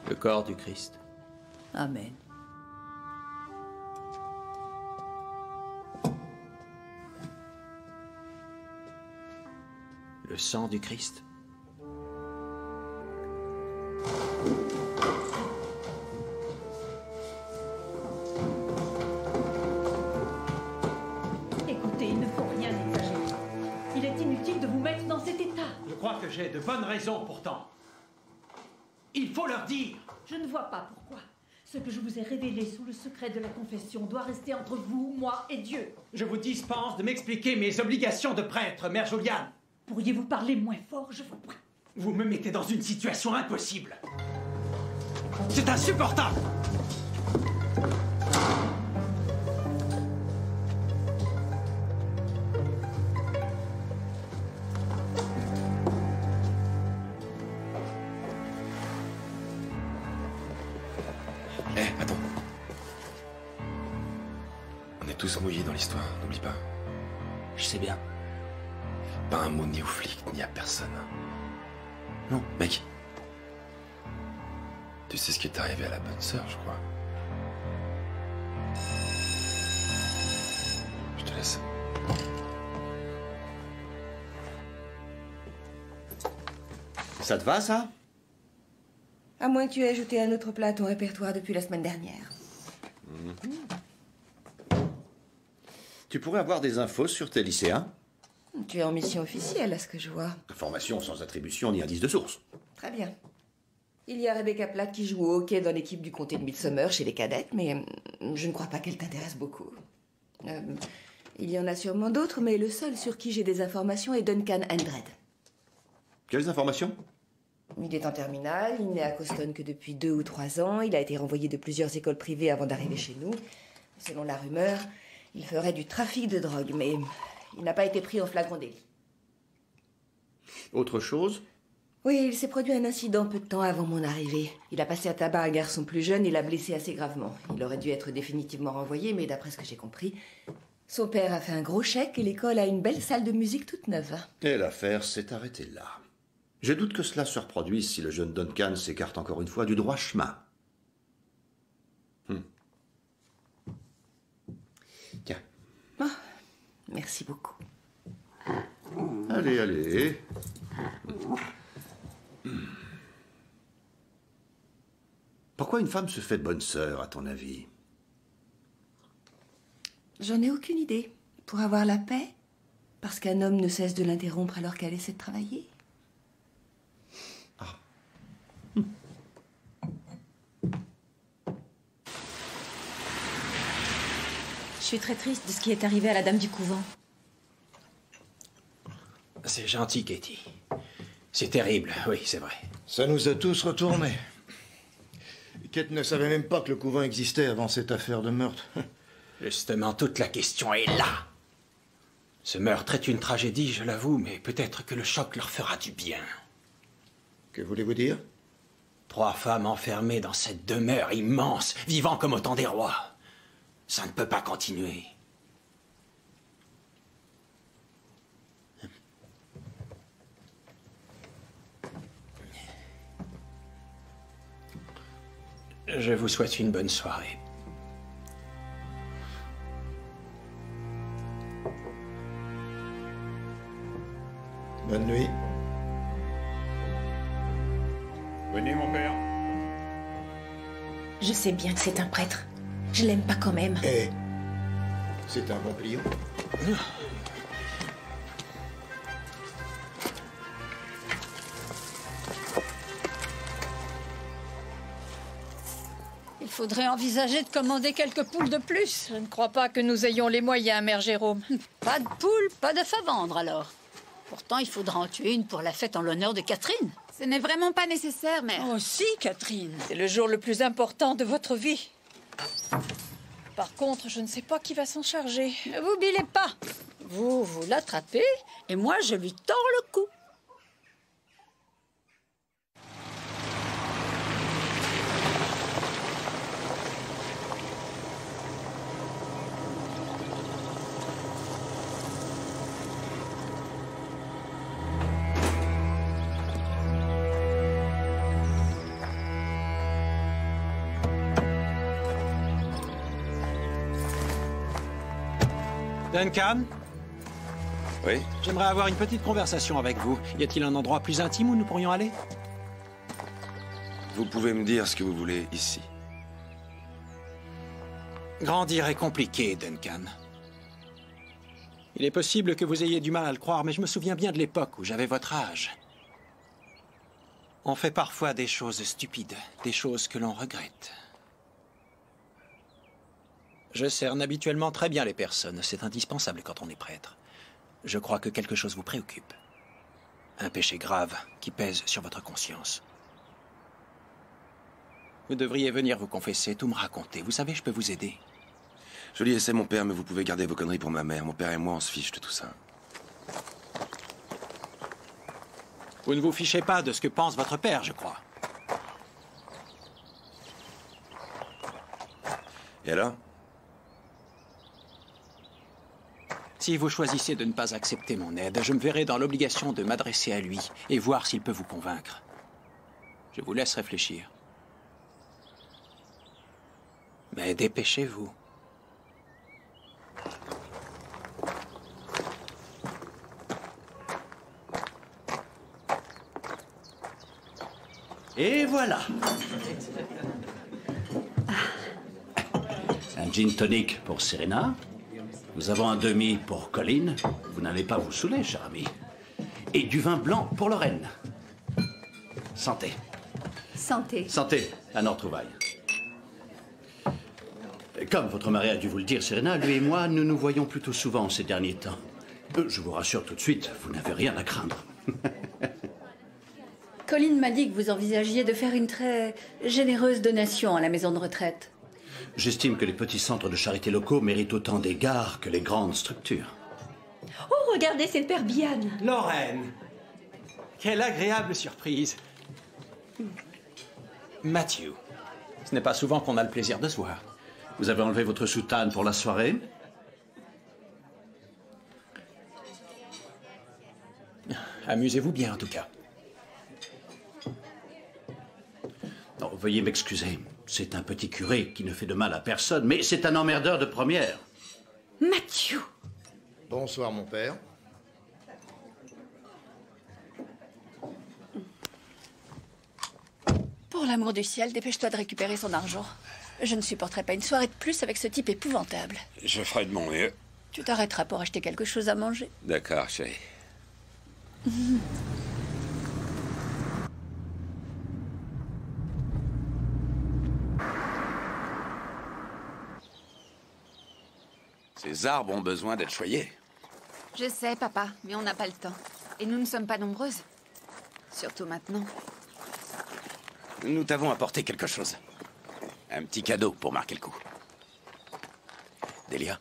Le corps du Christ. Amen. Le sang du Christ. Écoutez, il ne faut rien exagérer. Il est inutile de vous mettre dans cet état. Je crois que j'ai de bonnes raisons pourtant. Il faut leur dire. Je ne vois pas pourquoi. Ce que je vous ai révélé sous le secret de la confession doit rester entre vous, moi et Dieu. Je vous dispense de m'expliquer mes obligations de prêtre, Mère Juliane. Pourriez-vous parler moins fort, je vous prie? Vous me mettez dans une situation impossible. C'est insupportable. Attends. On est tous mouillés dans l'histoire, n'oublie pas. Je sais bien. Pas un mot ni aux flics, ni à personne. Non, mec. Tu sais ce qui est arrivé à la bonne sœur, je crois. Je te laisse. Ça te va, ça? À moins que tu aies ajouté un autre plat à ton répertoire depuis la semaine dernière. Tu pourrais avoir des infos sur tes lycéens? Tu es en mission officielle, à ce que je vois. Formation sans attribution ni indice de source. Très bien. Il y a Rebecca Platt qui joue au hockey dans l'équipe du comté de Midsomer chez les cadettes, mais je ne crois pas qu'elle t'intéresse beaucoup. Il y en a sûrement d'autres, mais le seul sur qui j'ai des informations est Duncan Andred. Quelles informations? Il est en terminale, il n'est à Coston que depuis 2 ou 3 ans, il a été renvoyé de plusieurs écoles privées avant d'arriver chez nous. Selon la rumeur, il ferait du trafic de drogue, mais il n'a pas été pris en flagrant délit. Autre chose? Oui, il s'est produit un incident peu de temps avant mon arrivée. Il a passé à tabac un garçon plus jeune et l'a blessé assez gravement. Il aurait dû être définitivement renvoyé, mais d'après ce que j'ai compris, son père a fait un gros chèque et l'école a une belle salle de musique toute neuve. Et l'affaire s'est arrêtée là. Je doute que cela se reproduise si le jeune Duncan s'écarte encore une fois du droit chemin. Tiens. Oh, merci beaucoup. Allez, allez. Pourquoi une femme se fait bonne sœur, à ton avis? J'en ai aucune idée. Pour avoir la paix? Parce qu'un homme ne cesse de l'interrompre alors qu'elle essaie de travailler? Je suis très triste de ce qui est arrivé à la dame du couvent. C'est gentil, Katie. C'est terrible, oui, c'est vrai. Ça nous a tous retournés. Kate ne savait même pas que le couvent existait avant cette affaire de meurtre. Justement, toute la question est là. Ce meurtre est une tragédie, je l'avoue, mais peut-être que le choc leur fera du bien. Que voulez-vous dire? 3 femmes enfermées dans cette demeure immense, vivant comme au temps des rois. Ça ne peut pas continuer. Je vous souhaite une bonne soirée. Bonne nuit. Venez, mon père. Je sais bien que c'est un prêtre. Je l'aime pas quand même. Eh, c'est un bon client. Il faudrait envisager de commander quelques poules de plus. Je ne crois pas que nous ayons les moyens, Mère Jérôme. Pas de poule, pas d'œuf à vendre alors. Pourtant, il faudra en tuer une pour la fête en l'honneur de Catherine. Ce n'est vraiment pas nécessaire, mère. Oh si, Catherine. C'est le jour le plus important de votre vie. Par contre, je ne sais pas qui va s'en charger. Ne vous bilez pas. Vous l'attrapez et moi, je lui tords le cou. Duncan? Oui? J'aimerais avoir une petite conversation avec vous. Y a-t-il un endroit plus intime où nous pourrions aller? Vous pouvez me dire ce que vous voulez ici. Grandir est compliqué, Duncan. Il est possible que vous ayez du mal à le croire, mais je me souviens bien de l'époque où j'avais votre âge. On fait parfois des choses stupides, des choses que l'on regrette. Je cerne habituellement très bien les personnes, c'est indispensable quand on est prêtre. Je crois que quelque chose vous préoccupe. Un péché grave qui pèse sur votre conscience. Vous devriez venir vous confesser, tout me raconter. Vous savez, je peux vous aider. Joli essai, mon père, mais vous pouvez garder vos conneries pour ma mère. Mon père et moi, on se fiche de tout ça. Vous ne vous fichez pas de ce que pense votre père, je crois. Et alors? Si vous choisissez de ne pas accepter mon aide, je me verrai dans l'obligation de m'adresser à lui et voir s'il peut vous convaincre. Je vous laisse réfléchir. Mais dépêchez-vous. Et voilà. Un gin tonic pour Serena. Nous avons un demi pour Colin. Vous n'allez pas vous saouler, cher ami. Et du vin blanc pour Lorraine. Santé. Santé. Santé, à nos retrouvailles. Comme votre mari a dû vous le dire, Serena, lui et moi, nous nous voyons plutôt souvent ces derniers temps. Je vous rassure tout de suite, vous n'avez rien à craindre. Colin m'a dit que vous envisagiez de faire une très généreuse donation à la maison de retraite. J'estime que les petits centres de charité locaux méritent autant d'égards que les grandes structures. Oh, regardez, c'est le père Bian. Lorraine, Quelle agréable surprise. Matthew, ce n'est pas souvent qu'on a le plaisir de se voir. Vous avez enlevé votre soutane pour la soirée? Amusez-vous bien, en tout cas. Non, veuillez m'excuser. C'est un petit curé qui ne fait de mal à personne, mais c'est un emmerdeur de première. Matthew! Bonsoir, mon père. Pour l'amour du ciel, dépêche-toi de récupérer son argent. Je ne supporterai pas une soirée de plus avec ce type épouvantable. Je ferai de mon mieux. Tu t'arrêteras pour acheter quelque chose à manger. D'accord, chérie. Ces arbres ont besoin d'être choyés. Je sais, papa, mais on n'a pas le temps. Et nous ne sommes pas nombreuses. Surtout maintenant. Nous t'avons apporté quelque chose. Un petit cadeau pour marquer le coup. Delia?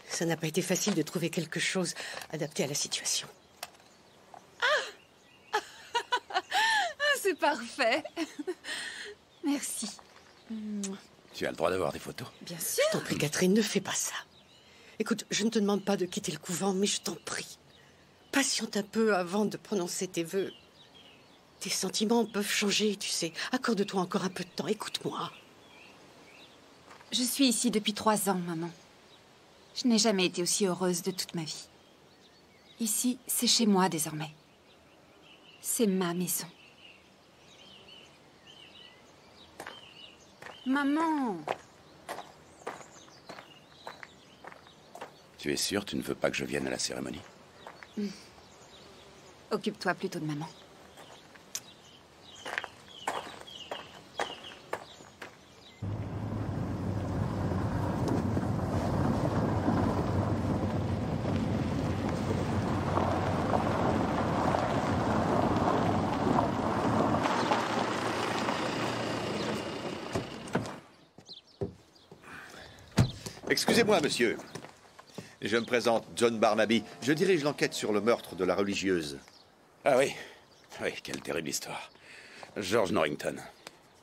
Ça n'a pas été facile de trouver quelque chose adapté à la situation. C'est parfait. Merci. Tu as le droit d'avoir des photos. Bien sûr. Je t'en prie, Catherine, ne fais pas ça. Écoute, je ne te demande pas de quitter le couvent, mais je t'en prie. Patiente un peu avant de prononcer tes vœux. Tes sentiments peuvent changer, tu sais. Accorde-toi encore un peu de temps, écoute-moi. Je suis ici depuis 3 ans, maman. Je n'ai jamais été aussi heureuse de toute ma vie. Ici, c'est chez moi désormais. C'est ma maison. Maman! Tu es sûre, tu ne veux pas que je vienne à la cérémonie? Occupe-toi plutôt de maman. Excusez-moi, monsieur. Je me présente, John Barnaby. Je dirige l'enquête sur le meurtre de la religieuse. Ah oui. Oui, quelle terrible histoire. George Norrington.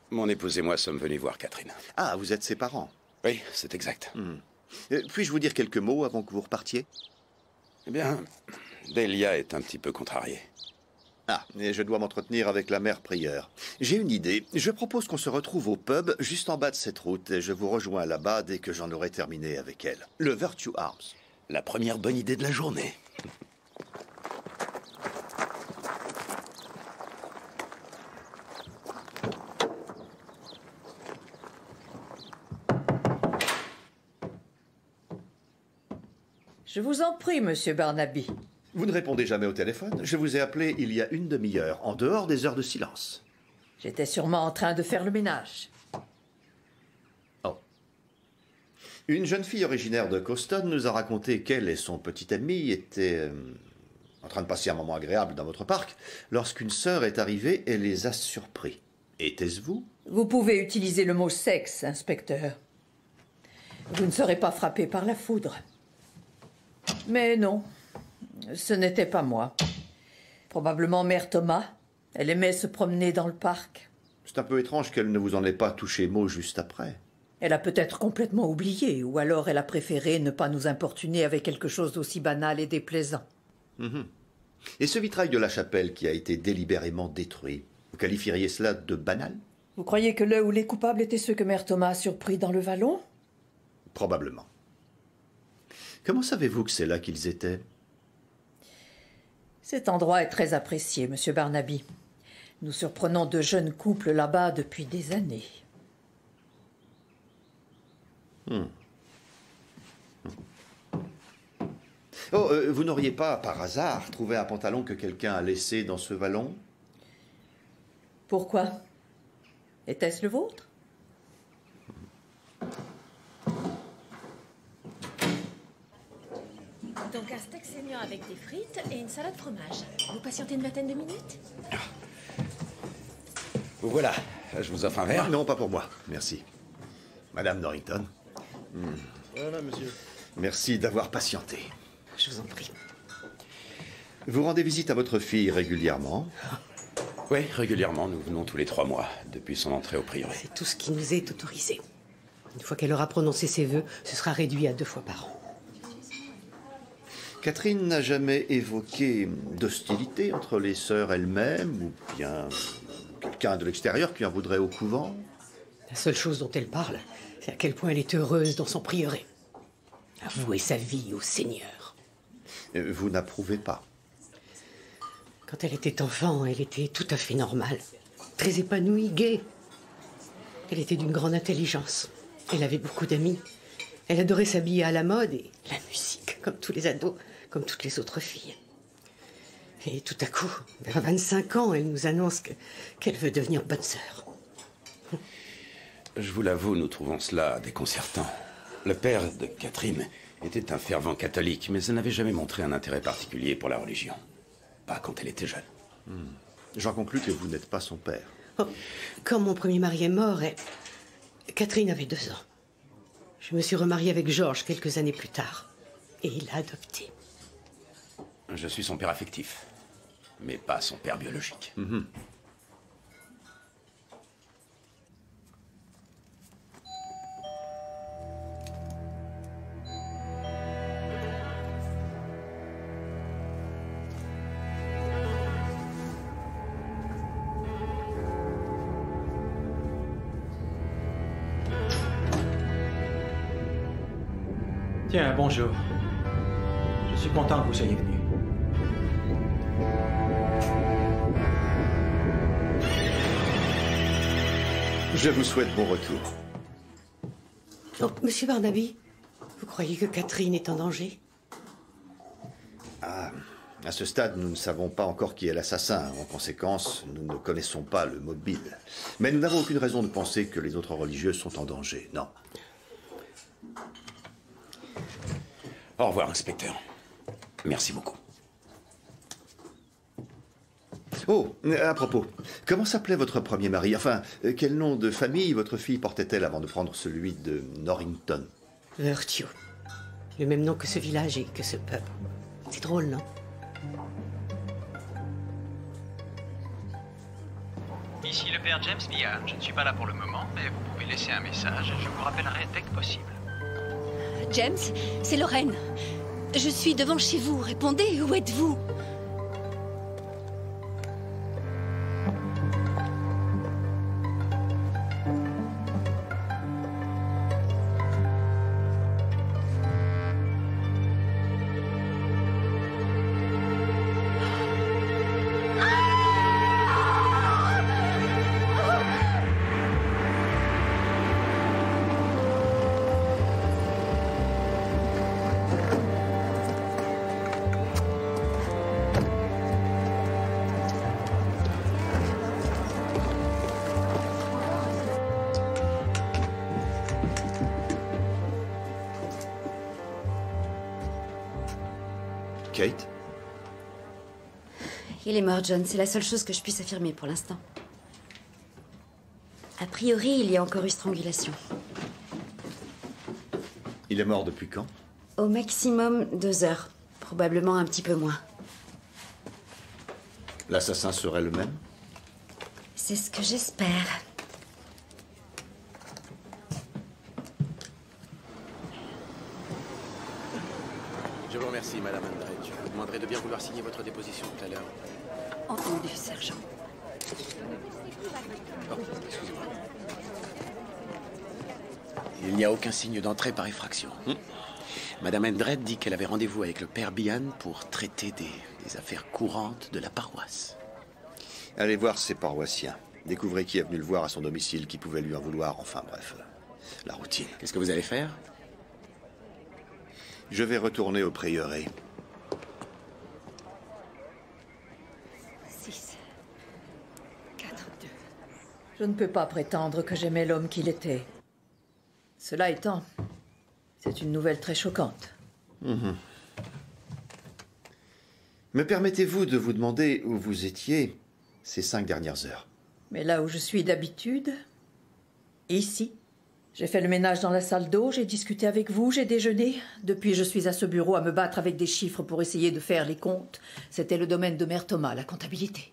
Mon épouse et moi sommes venus voir Catherine. Ah, vous êtes ses parents? Oui, c'est exact. Puis-je vous dire quelques mots avant que vous repartiez? Eh bien, Delia est un petit peu contrariée. Ah, et je dois m'entretenir avec la mère prieure. J'ai une idée. Je propose qu'on se retrouve au pub, juste en bas de cette route, et je vous rejoins là-bas dès que j'en aurai terminé avec elle. Le Virtue Arms. La première bonne idée de la journée. Je vous en prie, monsieur Barnaby. Vous ne répondez jamais au téléphone. Je vous ai appelé il y a une demi-heure, en dehors des heures de silence. J'étais sûrement en train de faire le ménage. Oh. Une jeune fille originaire de Coston nous a raconté qu'elle et son petit ami étaient en train de passer un moment agréable dans votre parc lorsqu'une sœur est arrivée et les a surpris. Était-ce vous? Vous pouvez utiliser le mot sexe, inspecteur. Vous ne serez pas frappé par la foudre. Mais non, ce n'était pas moi. Probablement Mère Thomas. Elle aimait se promener dans le parc. C'est un peu étrange qu'elle ne vous en ait pas touché mot juste après. Elle a peut-être complètement oublié, ou alors elle a préféré ne pas nous importuner avec quelque chose d'aussi banal et déplaisant. Et ce vitrail de la chapelle qui a été délibérément détruit, vous qualifieriez cela de banal? Vous croyez que le ou les coupables étaient ceux que Mère Thomas a surpris dans le vallon? Probablement. Comment savez-vous que c'est là qu'ils étaient? Cet endroit est très apprécié, monsieur Barnaby. Nous surprenons de jeunes couples là-bas depuis des années. Oh, vous n'auriez pas, par hasard, trouvé un pantalon que quelqu'un a laissé dans ce vallon? Pourquoi? Était-ce le vôtre? Donc un steak saignant avec des frites et une salade fromage. Vous patientez une vingtaine de minutes? Voilà, je vous offre un verre. Non, pas pour moi, merci. Madame Norrington. Voilà, monsieur. Merci d'avoir patienté. Je vous en prie. Vous rendez visite à votre fille régulièrement? Oui, régulièrement. Nous venons tous les 3 mois, depuis son entrée au prieuré. C'est tout ce qui nous est autorisé. Une fois qu'elle aura prononcé ses vœux, ce sera réduit à 2 fois par an. Catherine n'a jamais évoqué d'hostilité entre les sœurs elles-mêmes, ou bien quelqu'un de l'extérieur qui en voudrait au couvent? La seule chose dont elle parle, c'est à quel point elle est heureuse dans son prieuré. Avouer sa vie au Seigneur. Vous n'approuvez pas? Quand elle était enfant, elle était tout à fait normale. Très épanouie, gaie. Elle était d'une grande intelligence. Elle avait beaucoup d'amis. Elle adorait s'habiller à la mode et la musique, comme tous les ados, comme toutes les autres filles. Et tout à coup, vers 25 ans, elle nous annonce qu'elle veut devenir bonne sœur. Je vous l'avoue, nous trouvons cela déconcertant. Le père de Catherine était un fervent catholique, mais elle n'avait jamais montré un intérêt particulier pour la religion. Pas quand elle était jeune. J'en conclus que vous n'êtes pas son père. Oh, quand mon premier mari est mort, Catherine avait 2 ans. Je me suis remariée avec Georges quelques années plus tard. Et il l'a adoptée. Je suis son père affectif, mais pas son père biologique. Tiens, bonjour. Je suis content que vous soyez venu. Je vous souhaite bon retour. Oh, Monsieur Barnaby, vous croyez que Catherine est en danger? Ah, à ce stade, nous ne savons pas encore qui est l'assassin. En conséquence, nous ne connaissons pas le mobile. Mais nous n'avons aucune raison de penser que les autres religieux sont en danger, non. Au revoir, inspecteur. Merci beaucoup. Oh, à propos, comment s'appelait votre premier mari? Enfin, quel nom de famille votre fille portait-elle avant de prendre celui de Norrington? Virtue. Le même nom que ce village et que ce pub. C'est drôle, non? Ici le père James Meehan. Je ne suis pas là pour le moment, mais vous pouvez laisser un message et je vous rappellerai dès que possible. James, c'est Lorraine. Je suis devant chez vous. Répondez, où êtes-vous? Kate? Il est mort, John. C'est la seule chose que je puisse affirmer pour l'instant. A priori, il y a encore eu strangulation. Il est mort depuis quand? Au maximum 2 heures. Probablement un petit peu moins. L'assassin serait le même? C'est ce que j'espère. Je vous remercie, Madame Andret. Je vous demanderai de bien vouloir signer votre déposition tout à l'heure. Entendu, sergent. Oh, excusez-moi. Il n'y a aucun signe d'entrée par effraction. Madame Endred dit qu'elle avait rendez-vous avec le père Bihan pour traiter des affaires courantes de la paroisse. Allez voir ses paroissiens. Découvrez qui est venu le voir à son domicile, qui pouvait lui en vouloir. Enfin bref, la routine. Qu'est-ce que vous allez faire? Je vais retourner au prieuré. 6, 4, 2. Je ne peux pas prétendre que j'aimais l'homme qu'il était. Cela étant, c'est une nouvelle très choquante. Me permettez-vous de vous demander où vous étiez ces 5 dernières heures? Mais là où je suis d'habitude, ici, J'ai fait le ménage dans la salle d'eau, j'ai discuté avec vous, j'ai déjeuné. Depuis, je suis à ce bureau à me battre avec des chiffres pour essayer de faire les comptes. C'était le domaine de Mère Thomas, la comptabilité.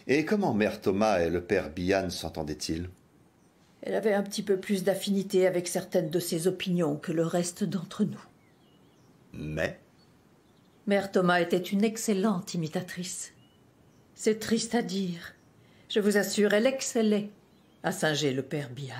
Et comment Mère Thomas et le père Bihan s'entendaient-ils? Elle avait un petit peu plus d'affinité avec certaines de ses opinions que le reste d'entre nous. Mais Mère Thomas était une excellente imitatrice. C'est triste à dire. Je vous assure, elle excellait à singer le père Bihan.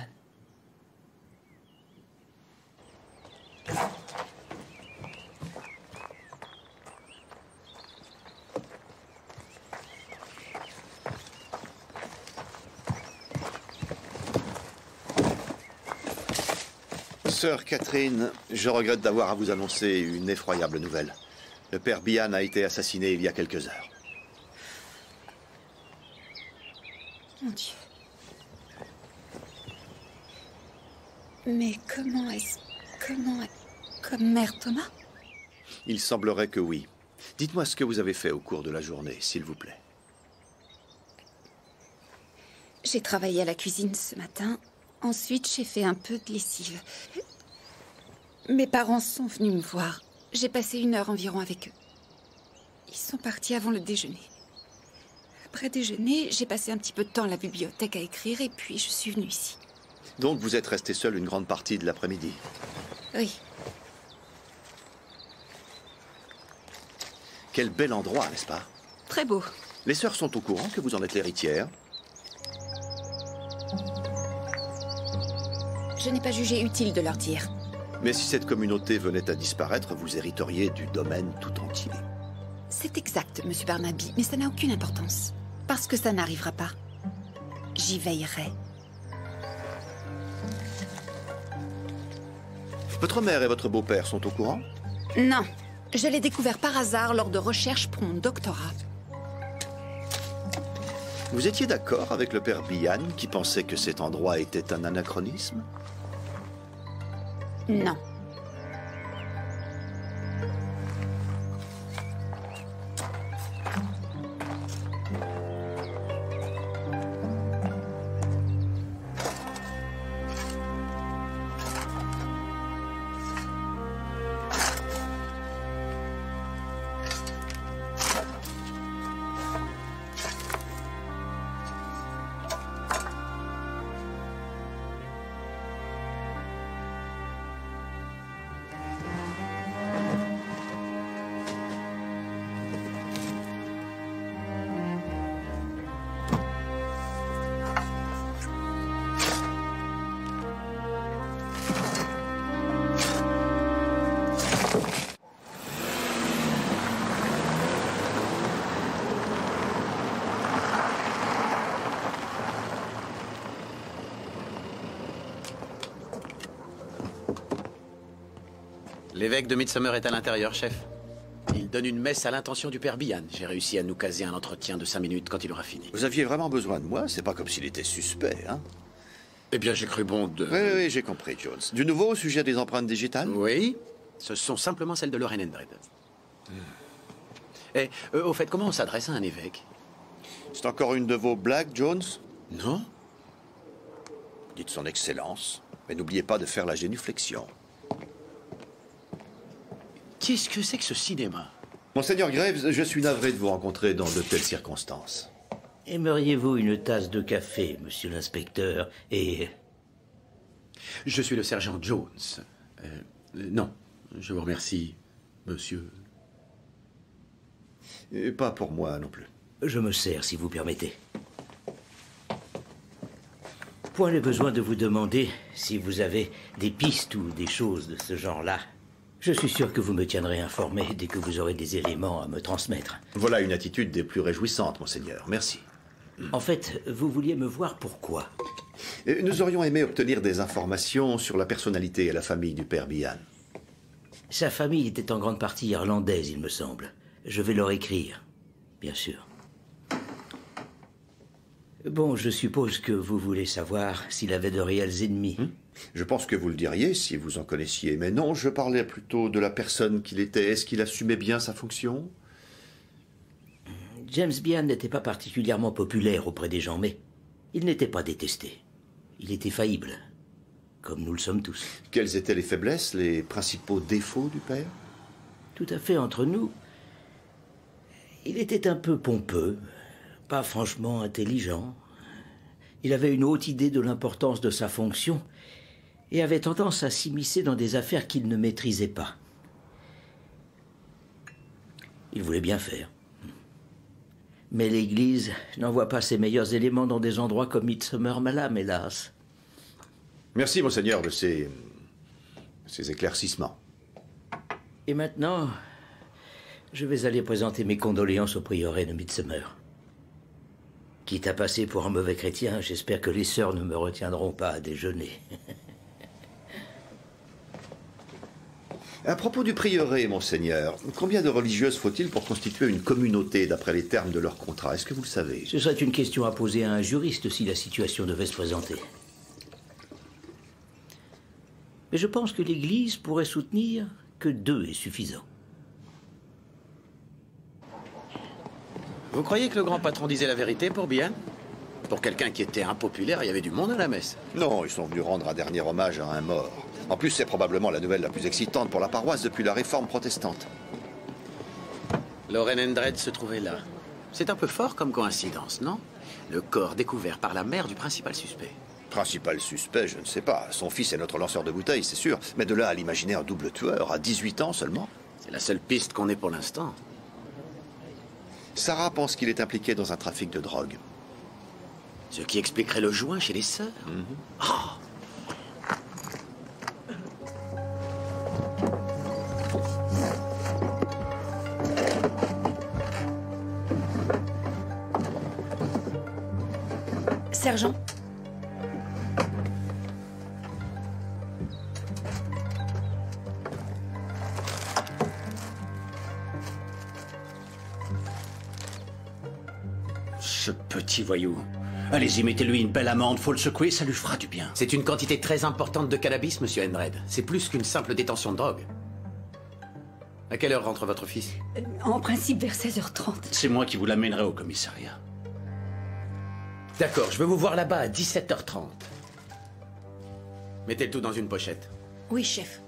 Sœur Catherine, je regrette d'avoir à vous annoncer une effroyable nouvelle. Le père Bihan a été assassiné il y a quelques heures. Mon Dieu. Mais comment est-ce... Comme Mère Thomas? Il semblerait que oui. Dites-moi ce que vous avez fait au cours de la journée, s'il vous plaît. J'ai travaillé à la cuisine ce matin. Ensuite, j'ai fait un peu de lessive. Mes parents sont venus me voir. J'ai passé 1 heure environ avec eux. Ils sont partis avant le déjeuner. Après déjeuner, j'ai passé un petit peu de temps à la bibliothèque à écrire et puis je suis venue ici. Donc vous êtes resté seul une grande partie de l'après-midi? Oui. Quel bel endroit, n'est-ce pas? Très beau. Les sœurs sont au courant que vous en êtes l'héritière? Je n'ai pas jugé utile de leur dire. Mais si cette communauté venait à disparaître, vous hériteriez du domaine tout entier. C'est exact, Monsieur Barnaby, mais ça n'a aucune importance. Parce que ça n'arrivera pas. J'y veillerai. Votre mère et votre beau-père sont au courant? Non. Je l'ai découvert par hasard lors de recherches pour mon doctorat. Vous étiez d'accord avec le père Bihan qui pensait que cet endroit était un anachronisme? Non. L'évêque de Midsomer est à l'intérieur, chef. Il donne une messe à l'intention du père Bihan. J'ai réussi à nous caser un entretien de 5 minutes quand il aura fini. Vous aviez vraiment besoin de moi? C'est pas comme s'il était suspect, hein? Eh bien, j'ai cru bon de... Oui, j'ai compris, Jones. Du nouveau au sujet des empreintes digitales? Oui, ce sont simplement celles de Lorraine Endred. Et, au fait, comment on s'adresse à un évêque? C'est encore une de vos blagues, Jones? Non. Dites son excellence, mais n'oubliez pas de faire la génuflexion. Qu'est-ce que c'est que ce cinéma? Monseigneur Graves, je suis navré de vous rencontrer dans de telles circonstances. Aimeriez-vous une tasse de café, monsieur l'inspecteur, et... Je suis le sergent Jones. Non, je vous remercie, monsieur. Et pas pour moi non plus. Je me sers, si vous permettez. Point le besoin de vous demander si vous avez des pistes ou des choses de ce genre-là. Je suis sûr que vous me tiendrez informé dès que vous aurez des éléments à me transmettre. Voilà une attitude des plus réjouissantes, monseigneur. Merci. En fait, vous vouliez me voir pourquoi? Nous aurions aimé obtenir des informations sur la personnalité et la famille du père Bihan. Sa famille était en grande partie irlandaise, il me semble. Je vais leur écrire, bien sûr. Bon, je suppose que vous voulez savoir s'il avait de réels ennemis. Je pense que vous le diriez si vous en connaissiez, mais non, je parlais plutôt de la personne qu'il était. Est-ce qu'il assumait bien sa fonction? James Bihan n'était pas particulièrement populaire auprès des gens, mais il n'était pas détesté. Il était faillible. comme nous le sommes tous. Quelles étaient les faiblesses, les principaux défauts du père? Tout à fait entre nous. Il était un peu pompeux, pas franchement intelligent. Il avait une haute idée de l'importance de sa fonction et avait tendance à s'immiscer dans des affaires qu'il ne maîtrisait pas. Il voulait bien faire. Mais l'Église n'envoie pas ses meilleurs éléments dans des endroits comme Midsomer Malam, hélas. Merci, monseigneur, de ces éclaircissements. Et maintenant, je vais aller présenter mes condoléances au prieuré de Midsomer. Quitte à passer pour un mauvais chrétien, j'espère que les sœurs ne me retiendront pas à déjeuner. À propos du prieuré, monseigneur, combien de religieuses faut-il pour constituer une communauté d'après les termes de leur contrat? Est-ce que vous le savez? Ce serait une question à poser à un juriste si la situation devait se présenter. Mais je pense que l'Église pourrait soutenir que 2 est suffisant. Vous croyez que le grand patron disait la vérité pour Bihan? Pour quelqu'un qui était impopulaire, il y avait du monde à la messe. Non, ils sont venus rendre un dernier hommage à un mort. En plus, c'est probablement la nouvelle la plus excitante pour la paroisse depuis la réforme protestante. Lauren Endred se trouvait là. C'est un peu fort comme coïncidence, non? Le corps découvert par la mère du principal suspect. Principal suspect, je ne sais pas. Son fils est notre lanceur de bouteilles, c'est sûr. Mais de là à l'imaginer un double tueur, à 18 ans seulement. C'est la seule piste qu'on ait pour l'instant. Sarah pense qu'il est impliqué dans un trafic de drogue. Ce qui expliquerait le joint chez les sœurs. Oh. Sergent. Ce petit voyou. Allez-y, mettez-lui une belle amende, faut le secouer, ça lui fera du bien. C'est une quantité très importante de cannabis, monsieur Endred. C'est plus qu'une simple détention de drogue. À quelle heure rentre votre fils? En principe, vers 16h30. C'est moi qui vous l'amènerai au commissariat. D'accord, je veux vous voir là-bas à 17h30. Mettez le tout dans une pochette. Oui, chef.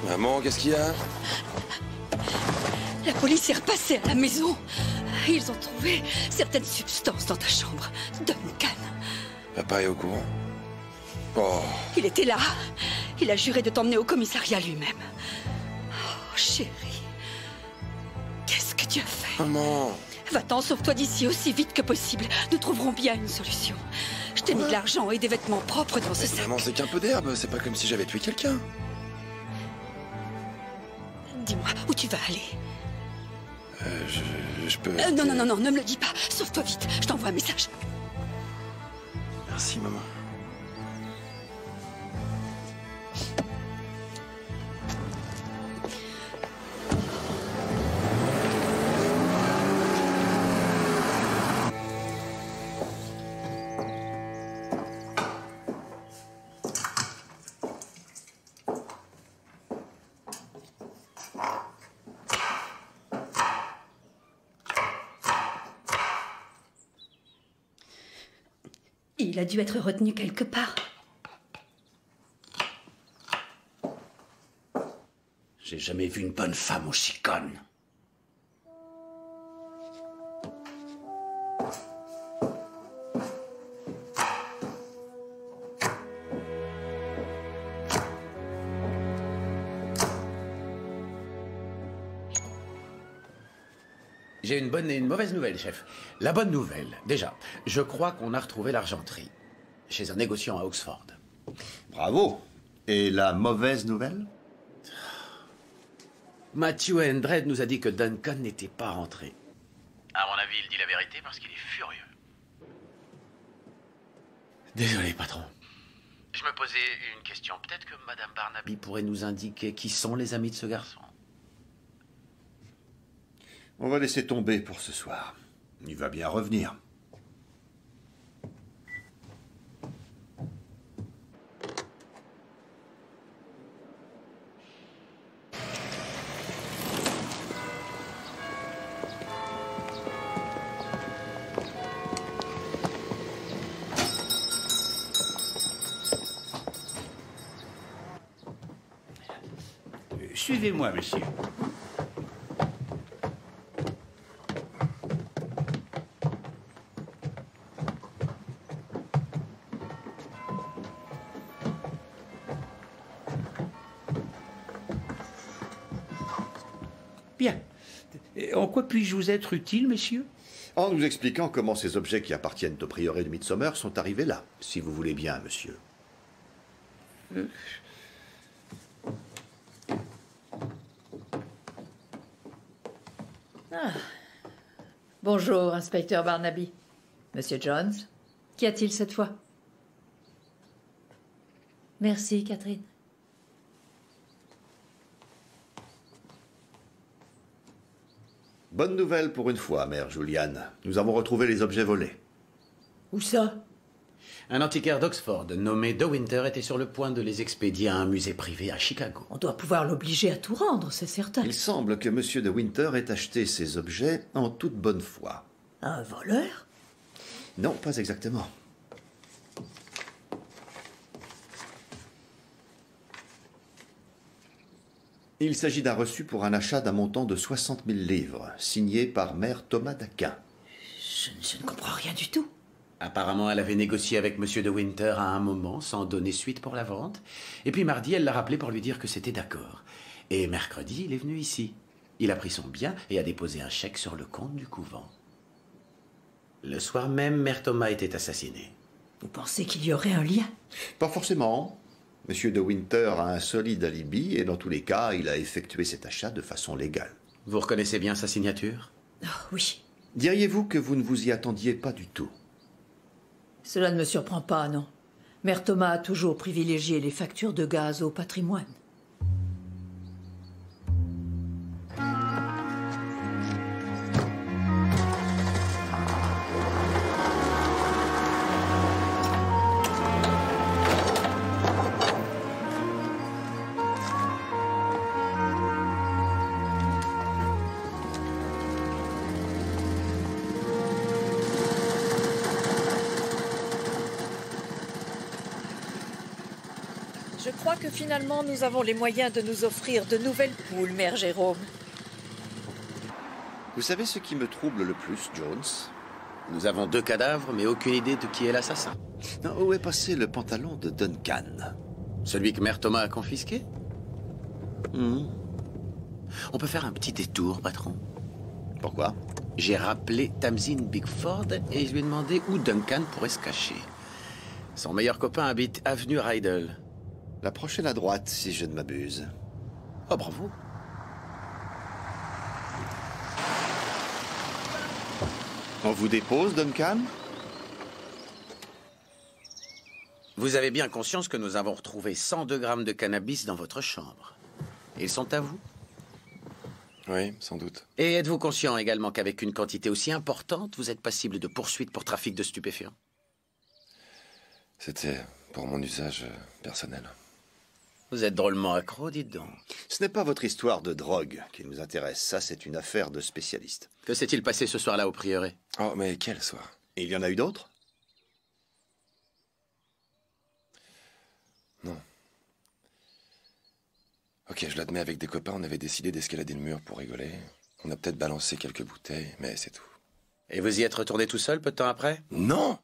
Maman, qu'est-ce qu'il y a? La police est repassée à la maison. Ils ont trouvé certaines substances dans ta chambre. Duncan. Papa est au courant. Oh. Il était là. Il a juré de t'emmener au commissariat lui-même. Oh, chérie. Qu'est-ce que tu as fait? Maman. Va-t'en, sauve-toi d'ici aussi vite que possible. Nous trouverons bien une solution. Je t'ai mis de l'argent et des vêtements propres dans ce sac. Maman, c'est qu'un peu d'herbe. C'est pas comme si j'avais tué quelqu'un. Dis-moi, où tu vas aller? Je peux... Non, ne me le dis pas. Sauve-toi vite. Je t'envoie un message. Merci, maman. Il a dû être retenu quelque part. J'ai jamais vu une bonne femme aussi conne. J'ai une bonne et une mauvaise nouvelle, chef. La bonne nouvelle, déjà, je crois qu'on a retrouvé l'argenterie chez un négociant à Oxford. Bravo. Et la mauvaise nouvelle? Matthew Endred nous a dit que Duncan n'était pas rentré. À mon avis, il dit la vérité parce qu'il est furieux. Désolé, patron. Je me posais une question. Peut-être que Madame Barnaby... Il pourrait nous indiquer qui sont les amis de ce garçon. On va laisser tomber pour ce soir. Il va bien revenir. Suivez-moi, monsieur. Bien. En quoi puis-je vous être utile, messieurs? En nous expliquant comment ces objets qui appartiennent au prieuré de Midsomer sont arrivés là, si vous voulez bien, monsieur. Ah. Bonjour, inspecteur Barnaby. Monsieur Jones, qu'y a-t-il cette fois? Merci, Catherine. Bonne nouvelle pour une fois, mère Juliane. Nous avons retrouvé les objets volés. Où ça? Un antiquaire d'Oxford nommé De Winter était sur le point de les expédier à un musée privé à Chicago. On doit pouvoir l'obliger à tout rendre, c'est certain. Il semble que Monsieur De Winter ait acheté ces objets en toute bonne foi. Un voleur? Non, pas exactement. Il s'agit d'un reçu pour un achat d'un montant de 60 000 livres, signé par Mère Thomas d'Aquin. Je ne comprends rien du tout. Apparemment, elle avait négocié avec Monsieur De Winter à un moment, sans donner suite pour la vente. Et puis mardi, elle l'a rappelé pour lui dire que c'était d'accord. Et mercredi, il est venu ici. Il a pris son bien et a déposé un chèque sur le compte du couvent. Le soir même, Mère Thomas était assassinée. Vous pensez qu'il y aurait un lien? Pas forcément. Monsieur De Winter a un solide alibi et dans tous les cas, il a effectué cet achat de façon légale. Vous reconnaissez bien sa signature? Oh, oui. Diriez-vous que vous ne vous y attendiez pas du tout? Cela ne me surprend pas, non. Mère Thomas a toujours privilégié les factures de gaz au patrimoine. Je crois que finalement nous avons les moyens de nous offrir de nouvelles poules, Mère Jérôme. Vous savez ce qui me trouble le plus, Jones? Nous avons 2 cadavres, mais aucune idée de qui est l'assassin. Où est passé le pantalon de Duncan? Celui que Mère Thomas a confisqué? On peut faire un petit détour, patron. Pourquoi? J'ai rappelé Tamsin Bickford et je lui ai demandé où Duncan pourrait se cacher. Son meilleur copain habite avenue Rydell. La prochaine à droite, si je ne m'abuse. Oh, bravo. On vous dépose, Duncan? Vous avez bien conscience que nous avons retrouvé 102 grammes de cannabis dans votre chambre. Ils sont à vous? Oui, sans doute. Et êtes-vous conscient également qu'avec une quantité aussi importante, vous êtes passible de poursuite pour trafic de stupéfiants? C'était pour mon usage personnel. Vous êtes drôlement accro, dites donc. Ce n'est pas votre histoire de drogue qui nous intéresse. Ça, c'est une affaire de spécialiste. Que s'est-il passé ce soir-là au prieuré? Oh, mais quel soir? Et il y en a eu d'autres? Non. Ok, je l'admets, avec des copains, on avait décidé d'escalader le mur pour rigoler. On a peut-être balancé quelques bouteilles, mais c'est tout. Et vous y êtes retourné tout seul peu de temps après? Non!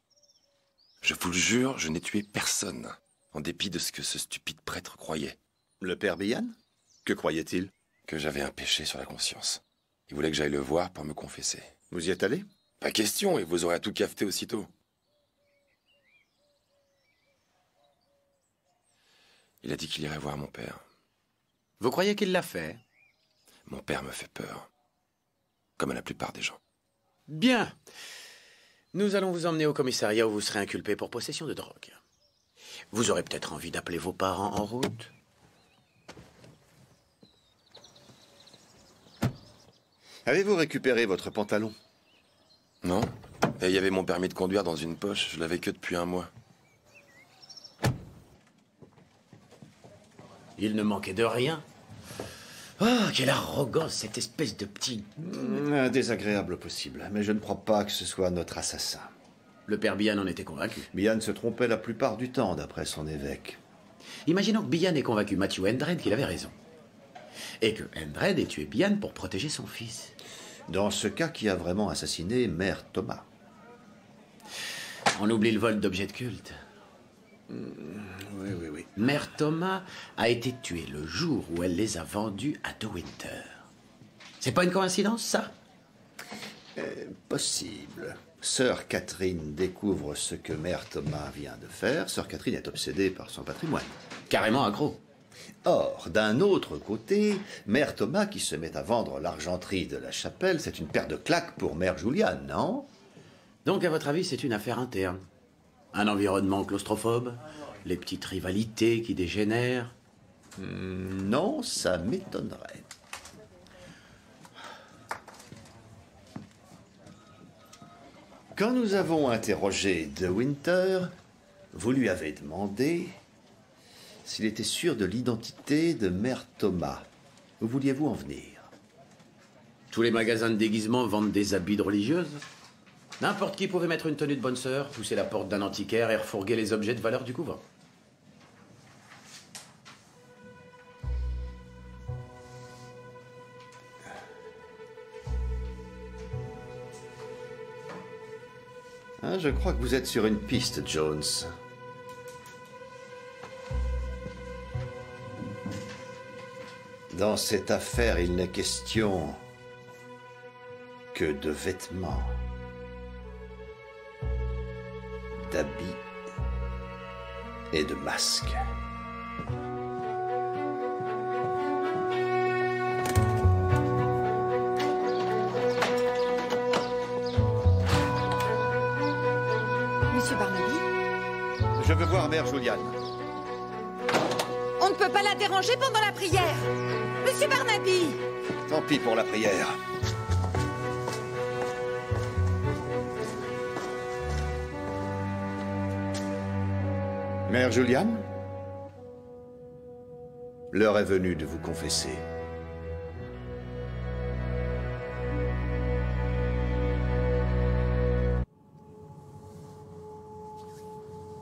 Je vous le jure, je n'ai tué personne. En dépit de ce que ce stupide prêtre croyait. Le père Bihan? Que croyait-il? Que j'avais un péché sur la conscience. Il voulait que j'aille le voir pour me confesser. Vous y êtes allé? Pas question, et vous aurez tout cafeté aussitôt. Il a dit qu'il irait voir mon père. Vous croyez qu'il l'a fait? Mon père me fait peur. Comme à la plupart des gens. Bien. Nous allons vous emmener au commissariat où vous serez inculpé pour possession de drogue. Vous aurez peut-être envie d'appeler vos parents en route. Avez-vous récupéré votre pantalon? Non. Et il y avait mon permis de conduire dans une poche. Je l'avais que depuis un mois. Il ne manquait de rien. Oh, quelle arrogance, cette espèce de petit... Désagréable possible, mais je ne crois pas que ce soit notre assassin. Le père Bihan en était convaincu. Bihan se trompait la plupart du temps, d'après son évêque. Imaginons que Bihan ait convaincu Matthew Hendred qu'il avait raison. Et que Endred ait tué Bian pour protéger son fils. Dans ce cas, qui a vraiment assassiné Mère Thomas? On oublie le vol d'objets de culte. Oui. Mère Thomas a été tuée le jour où elle les a vendus à De Winter. C'est pas une coïncidence, ça? Possible. Sœur Catherine découvre ce que Mère Thomas vient de faire. Sœur Catherine est obsédée par son patrimoine. Carrément accro. Or, d'un autre côté, Mère Thomas qui se met à vendre l'argenterie de la chapelle, c'est une paire de claques pour Mère Juliane, non? Donc, à votre avis, c'est une affaire interne? Un environnement claustrophobe? Les petites rivalités qui dégénèrent? Non, ça m'étonnerait. Quand nous avons interrogé De Winter, vous lui avez demandé s'il était sûr de l'identité de Mère Thomas. Où vouliez-vous en venir? Tous les magasins de déguisement vendent des habits de religieuses. N'importe qui pouvait mettre une tenue de bonne sœur, pousser la porte d'un antiquaire et refourguer les objets de valeur du couvent. Je crois que vous êtes sur une piste, Jones. Dans cette affaire, il n'est question que de vêtements, d'habits et de masques. Monsieur Barnaby? Je veux voir Mère Juliane. On ne peut pas la déranger pendant la prière. Monsieur Barnaby! Tant pis pour la prière. Mère Juliane? L'heure est venue de vous confesser.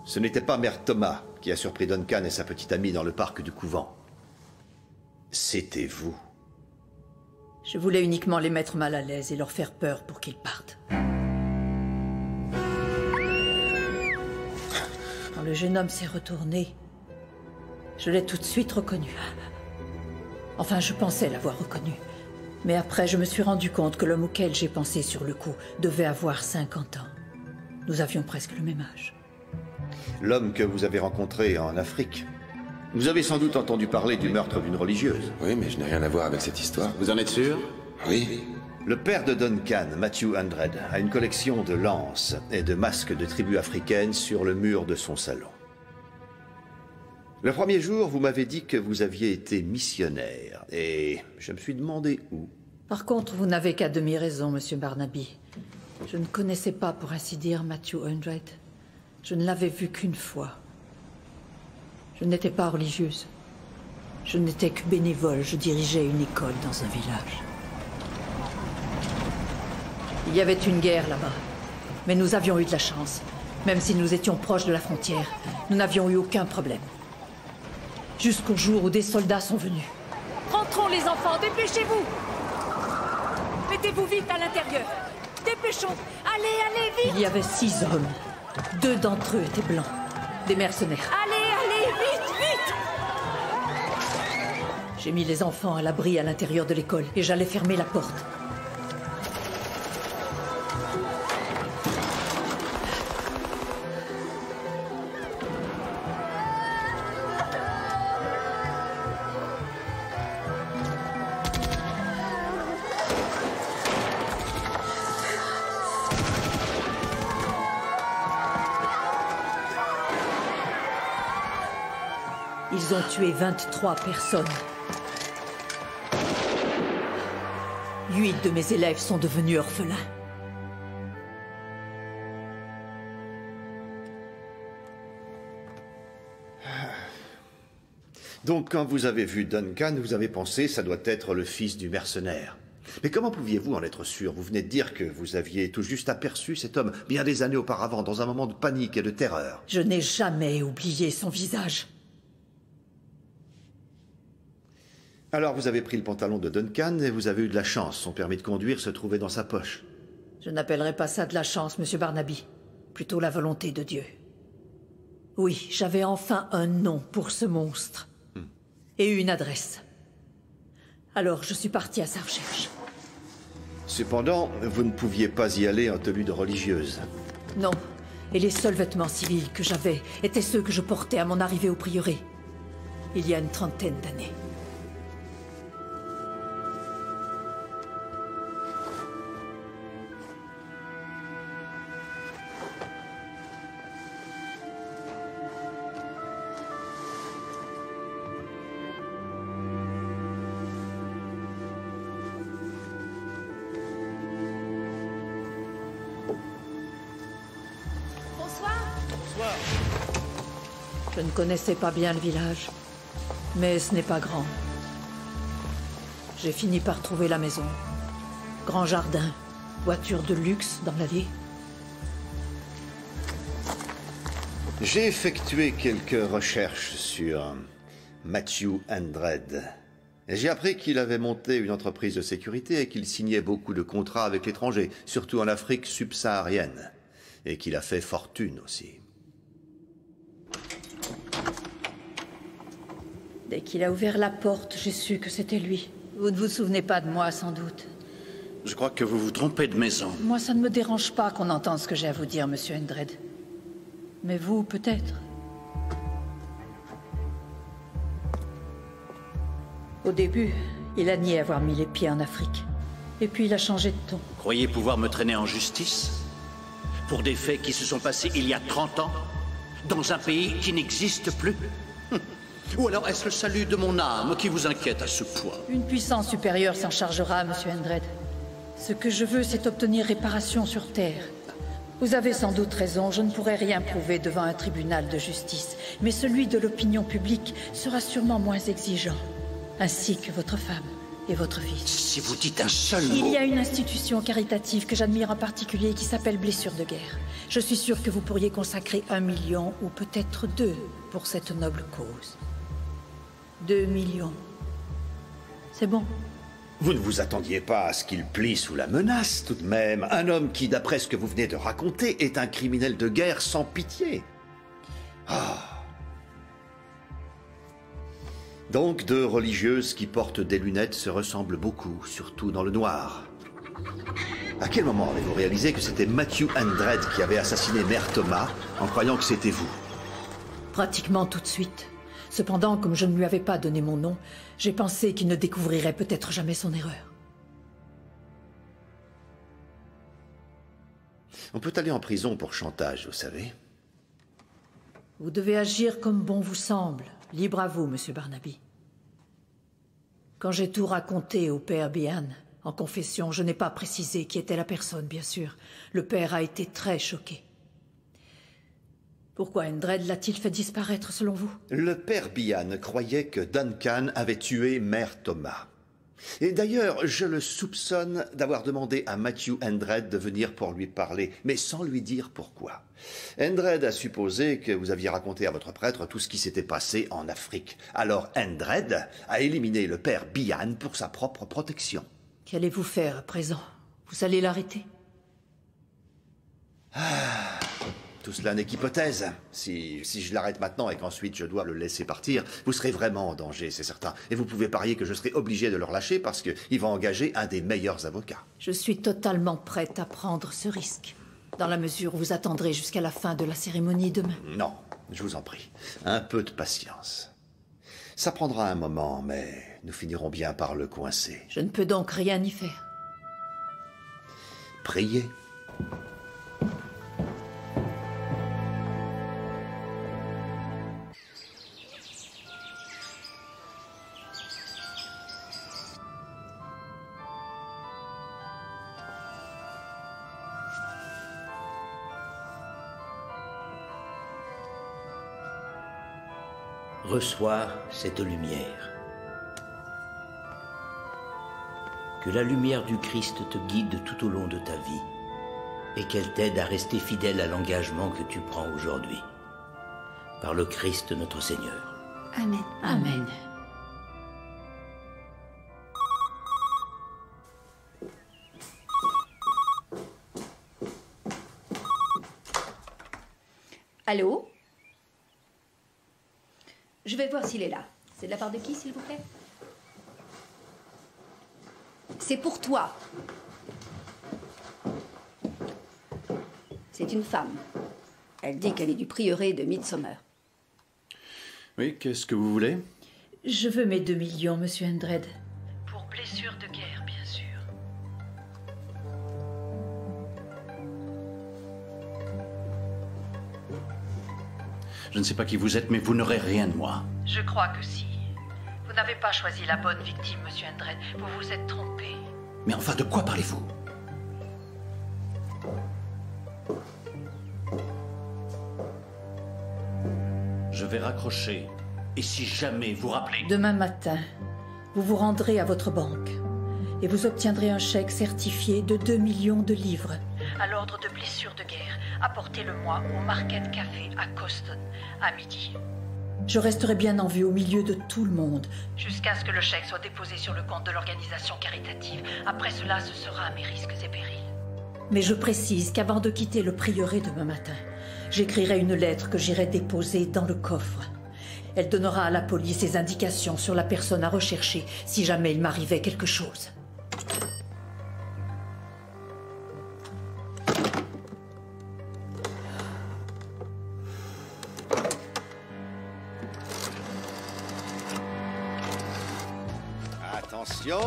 Ce n'était pas Mère Thomas qui a surpris Duncan et sa petite amie dans le parc du couvent. C'était vous. Je voulais uniquement les mettre mal à l'aise et leur faire peur pour qu'ils partent. Quand le jeune homme s'est retourné, je l'ai tout de suite reconnu. Enfin, je pensais l'avoir reconnu. Mais après, je me suis rendu compte que l'homme auquel j'ai pensé sur le coup devait avoir 50 ans. Nous avions presque le même âge. L'homme que vous avez rencontré en Afrique. Vous avez sans doute entendu parler du meurtre d'une religieuse. Oui, mais je n'ai rien à voir avec cette histoire. Vous en êtes sûr? Oui. Le père de Duncan, Matthew Endred, a une collection de lances et de masques de tribus africaines sur le mur de son salon. Le premier jour, vous m'avez dit que vous aviez été missionnaire, et je me suis demandé où. Par contre, vous n'avez qu'à demi raison, Monsieur Barnaby. Je ne connaissais pas, pour ainsi dire, Matthew Endred. Je ne l'avais vu qu'une fois. Je n'étais pas religieuse. Je n'étais que bénévole. Je dirigeais une école dans un village. Il y avait une guerre là-bas. Mais nous avions eu de la chance. Même si nous étions proches de la frontière, nous n'avions eu aucun problème. Jusqu'au jour où des soldats sont venus. Rentrons les enfants, dépêchez-vous! Mettez-vous vite à l'intérieur. Dépêchons. Allez, allez, vite! Il y avait 6 hommes. 2 d'entre eux étaient blancs. Des mercenaires. Allez, vite, vite! J'ai mis les enfants à l'abri à l'intérieur de l'école et j'allais fermer la porte. Ils ont tué 23 personnes. 8 de mes élèves sont devenus orphelins. Donc, quand vous avez vu Duncan, vous avez pensé ça doit être le fils du mercenaire. Mais comment pouviez-vous en être sûr? Vous venez de dire que vous aviez tout juste aperçu cet homme bien des années auparavant, dans un moment de panique et de terreur. Je n'ai jamais oublié son visage. Alors vous avez pris le pantalon de Duncan et vous avez eu de la chance. Son permis de conduire se trouvait dans sa poche. Je n'appellerais pas ça de la chance, Monsieur Barnaby. Plutôt la volonté de Dieu. Oui, j'avais enfin un nom pour ce monstre. Et une adresse. Alors je suis partie à sa recherche. Cependant, vous ne pouviez pas y aller en tenue de religieuse. Non. Et les seuls vêtements civils que j'avais étaient ceux que je portais à mon arrivée au prieuré. Il y a une trentaine d'années. Je ne connaissais pas bien le village, mais ce n'est pas grand. J'ai fini par trouver la maison. Grand jardin, voiture de luxe dans l'allée. J'ai effectué quelques recherches sur Matthew Andred. J'ai appris qu'il avait monté une entreprise de sécurité et qu'il signait beaucoup de contrats avec l'étranger, surtout en Afrique subsaharienne. Et qu'il a fait fortune aussi. Dès qu'il a ouvert la porte, j'ai su que c'était lui. Vous ne vous souvenez pas de moi, sans doute. Je crois que vous vous trompez de maison. Moi, ça ne me dérange pas qu'on entende ce que j'ai à vous dire, Monsieur Andred. Mais vous, peut-être. Au début, il a nié avoir mis les pieds en Afrique. Et puis il a changé de ton. Croyez pouvoir me traîner en justice? Pour des faits qui se sont passés il y a 30 ans? Dans un pays qui n'existe plus? Ou alors est-ce le salut de mon âme qui vous inquiète à ce point? Une puissance supérieure s'en chargera, Monsieur Andred. Ce que je veux, c'est obtenir réparation sur Terre. Vous avez sans doute raison, je ne pourrai rien prouver devant un tribunal de justice, mais celui de l'opinion publique sera sûrement moins exigeant, ainsi que votre femme et votre fils. Si vous dites un seul mot... Il y a une institution caritative que j'admire en particulier qui s'appelle Blessures de guerre. Je suis sûre que vous pourriez consacrer 1 million ou peut-être 2 pour cette noble cause. 2 millions. C'est bon. Vous ne vous attendiez pas à ce qu'il plie sous la menace, tout de même. Un homme qui, d'après ce que vous venez de raconter, est un criminel de guerre sans pitié. Ah. Donc, 2 religieuses qui portent des lunettes se ressemblent beaucoup, surtout dans le noir. À quel moment avez-vous réalisé que c'était Matthew Andred qui avait assassiné Mère Thomas en croyant que c'était vous? Pratiquement tout de suite. Cependant, comme je ne lui avais pas donné mon nom, j'ai pensé qu'il ne découvrirait peut-être jamais son erreur. On peut aller en prison pour chantage, vous savez. Vous devez agir comme bon vous semble. Libre à vous, Monsieur Barnaby. Quand j'ai tout raconté au père Bihan, en confession, je n'ai pas précisé qui était la personne, bien sûr. Le père a été très choqué. Pourquoi Andred l'a-t-il fait disparaître, selon vous? Le père Bihan croyait que Duncan avait tué Mère Thomas. Et d'ailleurs, je le soupçonne d'avoir demandé à Matthew Andred de venir pour lui parler, mais sans lui dire pourquoi. Andred a supposé que vous aviez raconté à votre prêtre tout ce qui s'était passé en Afrique. Alors Andred a éliminé le père Bihan pour sa propre protection. Qu'allez-vous faire à présent? Vous allez l'arrêter? Tout cela n'est qu'hypothèse. Si je l'arrête maintenant et qu'ensuite je dois le laisser partir, vous serez vraiment en danger, c'est certain. Et vous pouvez parier que je serai obligé de le relâcher parce qu'il va engager un des meilleurs avocats. Je suis totalement prête à prendre ce risque. Dans la mesure où vous attendrez jusqu'à la fin de la cérémonie demain. Non, je vous en prie. Un peu de patience. Ça prendra un moment, mais nous finirons bien par le coincer. Je ne peux donc rien y faire. Priez. Reçois cette lumière. Que la lumière du Christ te guide tout au long de ta vie et qu'elle t'aide à rester fidèle à l'engagement que tu prends aujourd'hui. Par le Christ notre Seigneur. Amen. Amen. Allô? Je vais voir s'il est là. C'est de la part de qui, s'il vous plaît? C'est pour toi. C'est une femme. Elle dit qu'elle est du prieuré de Midsomer. Oui, qu'est-ce que vous voulez? Je veux mes 2 millions, monsieur Endred. Pour blessure de guerre, bien sûr. Je ne sais pas qui vous êtes, mais vous n'aurez rien de moi. Je crois que si. Vous n'avez pas choisi la bonne victime, monsieur Endred. Vous vous êtes trompé. Mais enfin, de quoi parlez-vous? Je vais raccrocher. Et si jamais vous rappelez... Demain matin, vous vous rendrez à votre banque et vous obtiendrez un chèque certifié de 2 millions de livres. À l'ordre de blessure de guerre, apportez-le-moi au Market Café à Coston, à midi. Je resterai bien en vue au milieu de tout le monde. Jusqu'à ce que le chèque soit déposé sur le compte de l'organisation caritative. Après cela, ce sera à mes risques et périls. Mais je précise qu'avant de quitter le prieuré demain matin, j'écrirai une lettre que j'irai déposer dans le coffre. Elle donnera à la police des indications sur la personne à rechercher si jamais il m'arrivait quelque chose. Attention,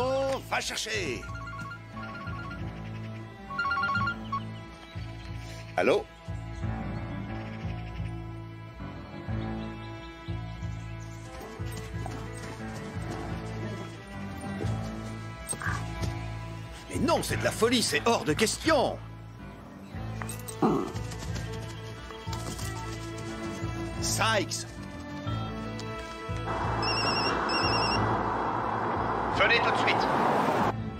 va chercher. Allô? Mais non, c'est de la folie, c'est hors de question. Sykes! Venez tout de suite.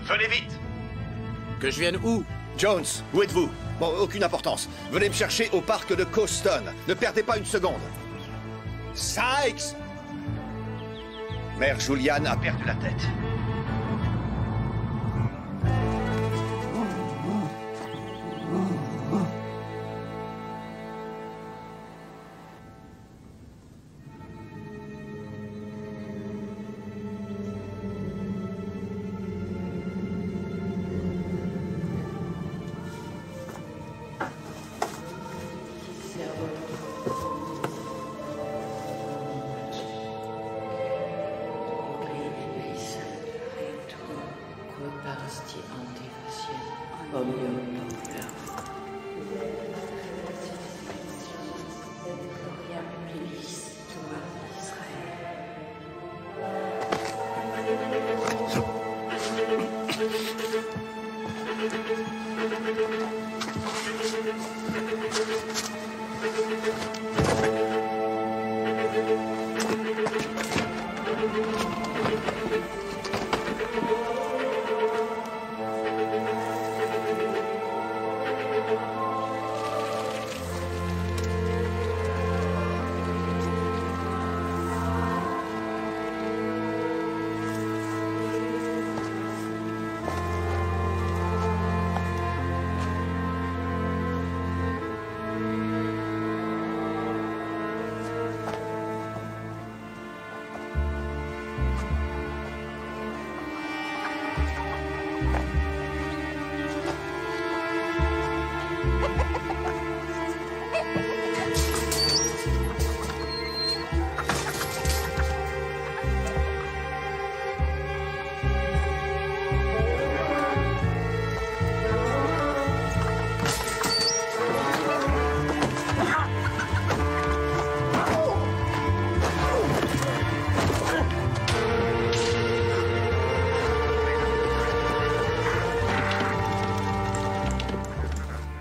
Venez vite. Que je vienne où? Jones, où êtes-vous? Bon, aucune importance. Venez me chercher au parc de Coston. Ne perdez pas une seconde. Sykes! Mère Juliane a perdu la tête.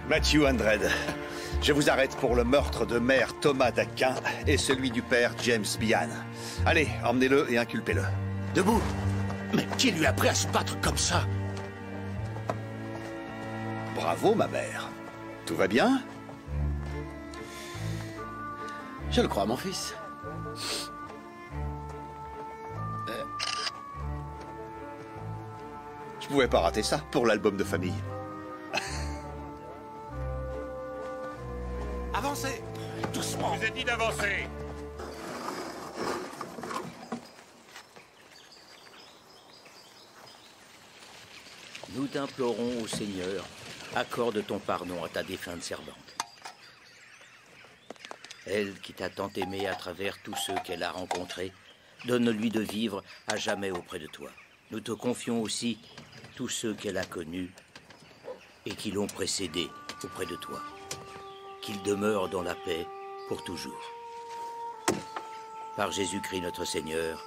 Matthew Endred, je vous arrête pour le meurtre de mère Thomas d'Aquin et celui du père James Bihan. Allez, emmenez-le et inculpez-le. Debout! Mais qui lui a appris à se battre comme ça? Bravo, ma mère. Tout va bien? Je le crois, mon fils. Je pouvais pas rater ça pour l'album de famille. Avancez! Doucement! Je vous ai dit d'avancer. Nous t'implorons, ô Seigneur, accorde ton pardon à ta défunte servante. Elle qui t'a tant aimé à travers tous ceux qu'elle a rencontrés, donne-lui de vivre à jamais auprès de toi. Nous te confions aussi tous ceux qu'elle a connus et qui l'ont précédée auprès de toi. Qu'ils demeurent dans la paix pour toujours. Par Jésus-Christ notre Seigneur.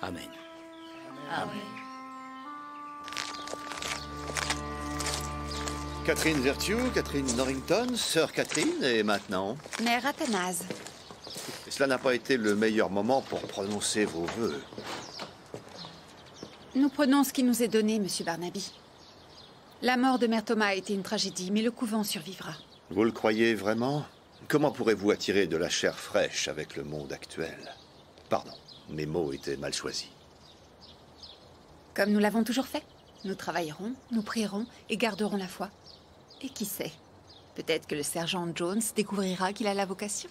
Amen. Amen. Catherine Virtue, Catherine Norrington, sœur Catherine, et maintenant? Mère Athanase. Cela n'a pas été le meilleur moment pour prononcer vos vœux. Nous prenons ce qui nous est donné, Monsieur Barnaby. La mort de Mère Thomas a été une tragédie, mais le couvent survivra. Vous le croyez vraiment? Comment pourrez-vous attirer de la chair fraîche avec le monde actuel? Pardon, mes mots étaient mal choisis. Comme nous l'avons toujours fait. Nous travaillerons, nous prierons et garderons la foi. Et qui sait, peut-être que le sergent Jones découvrira qu'il a la vocation.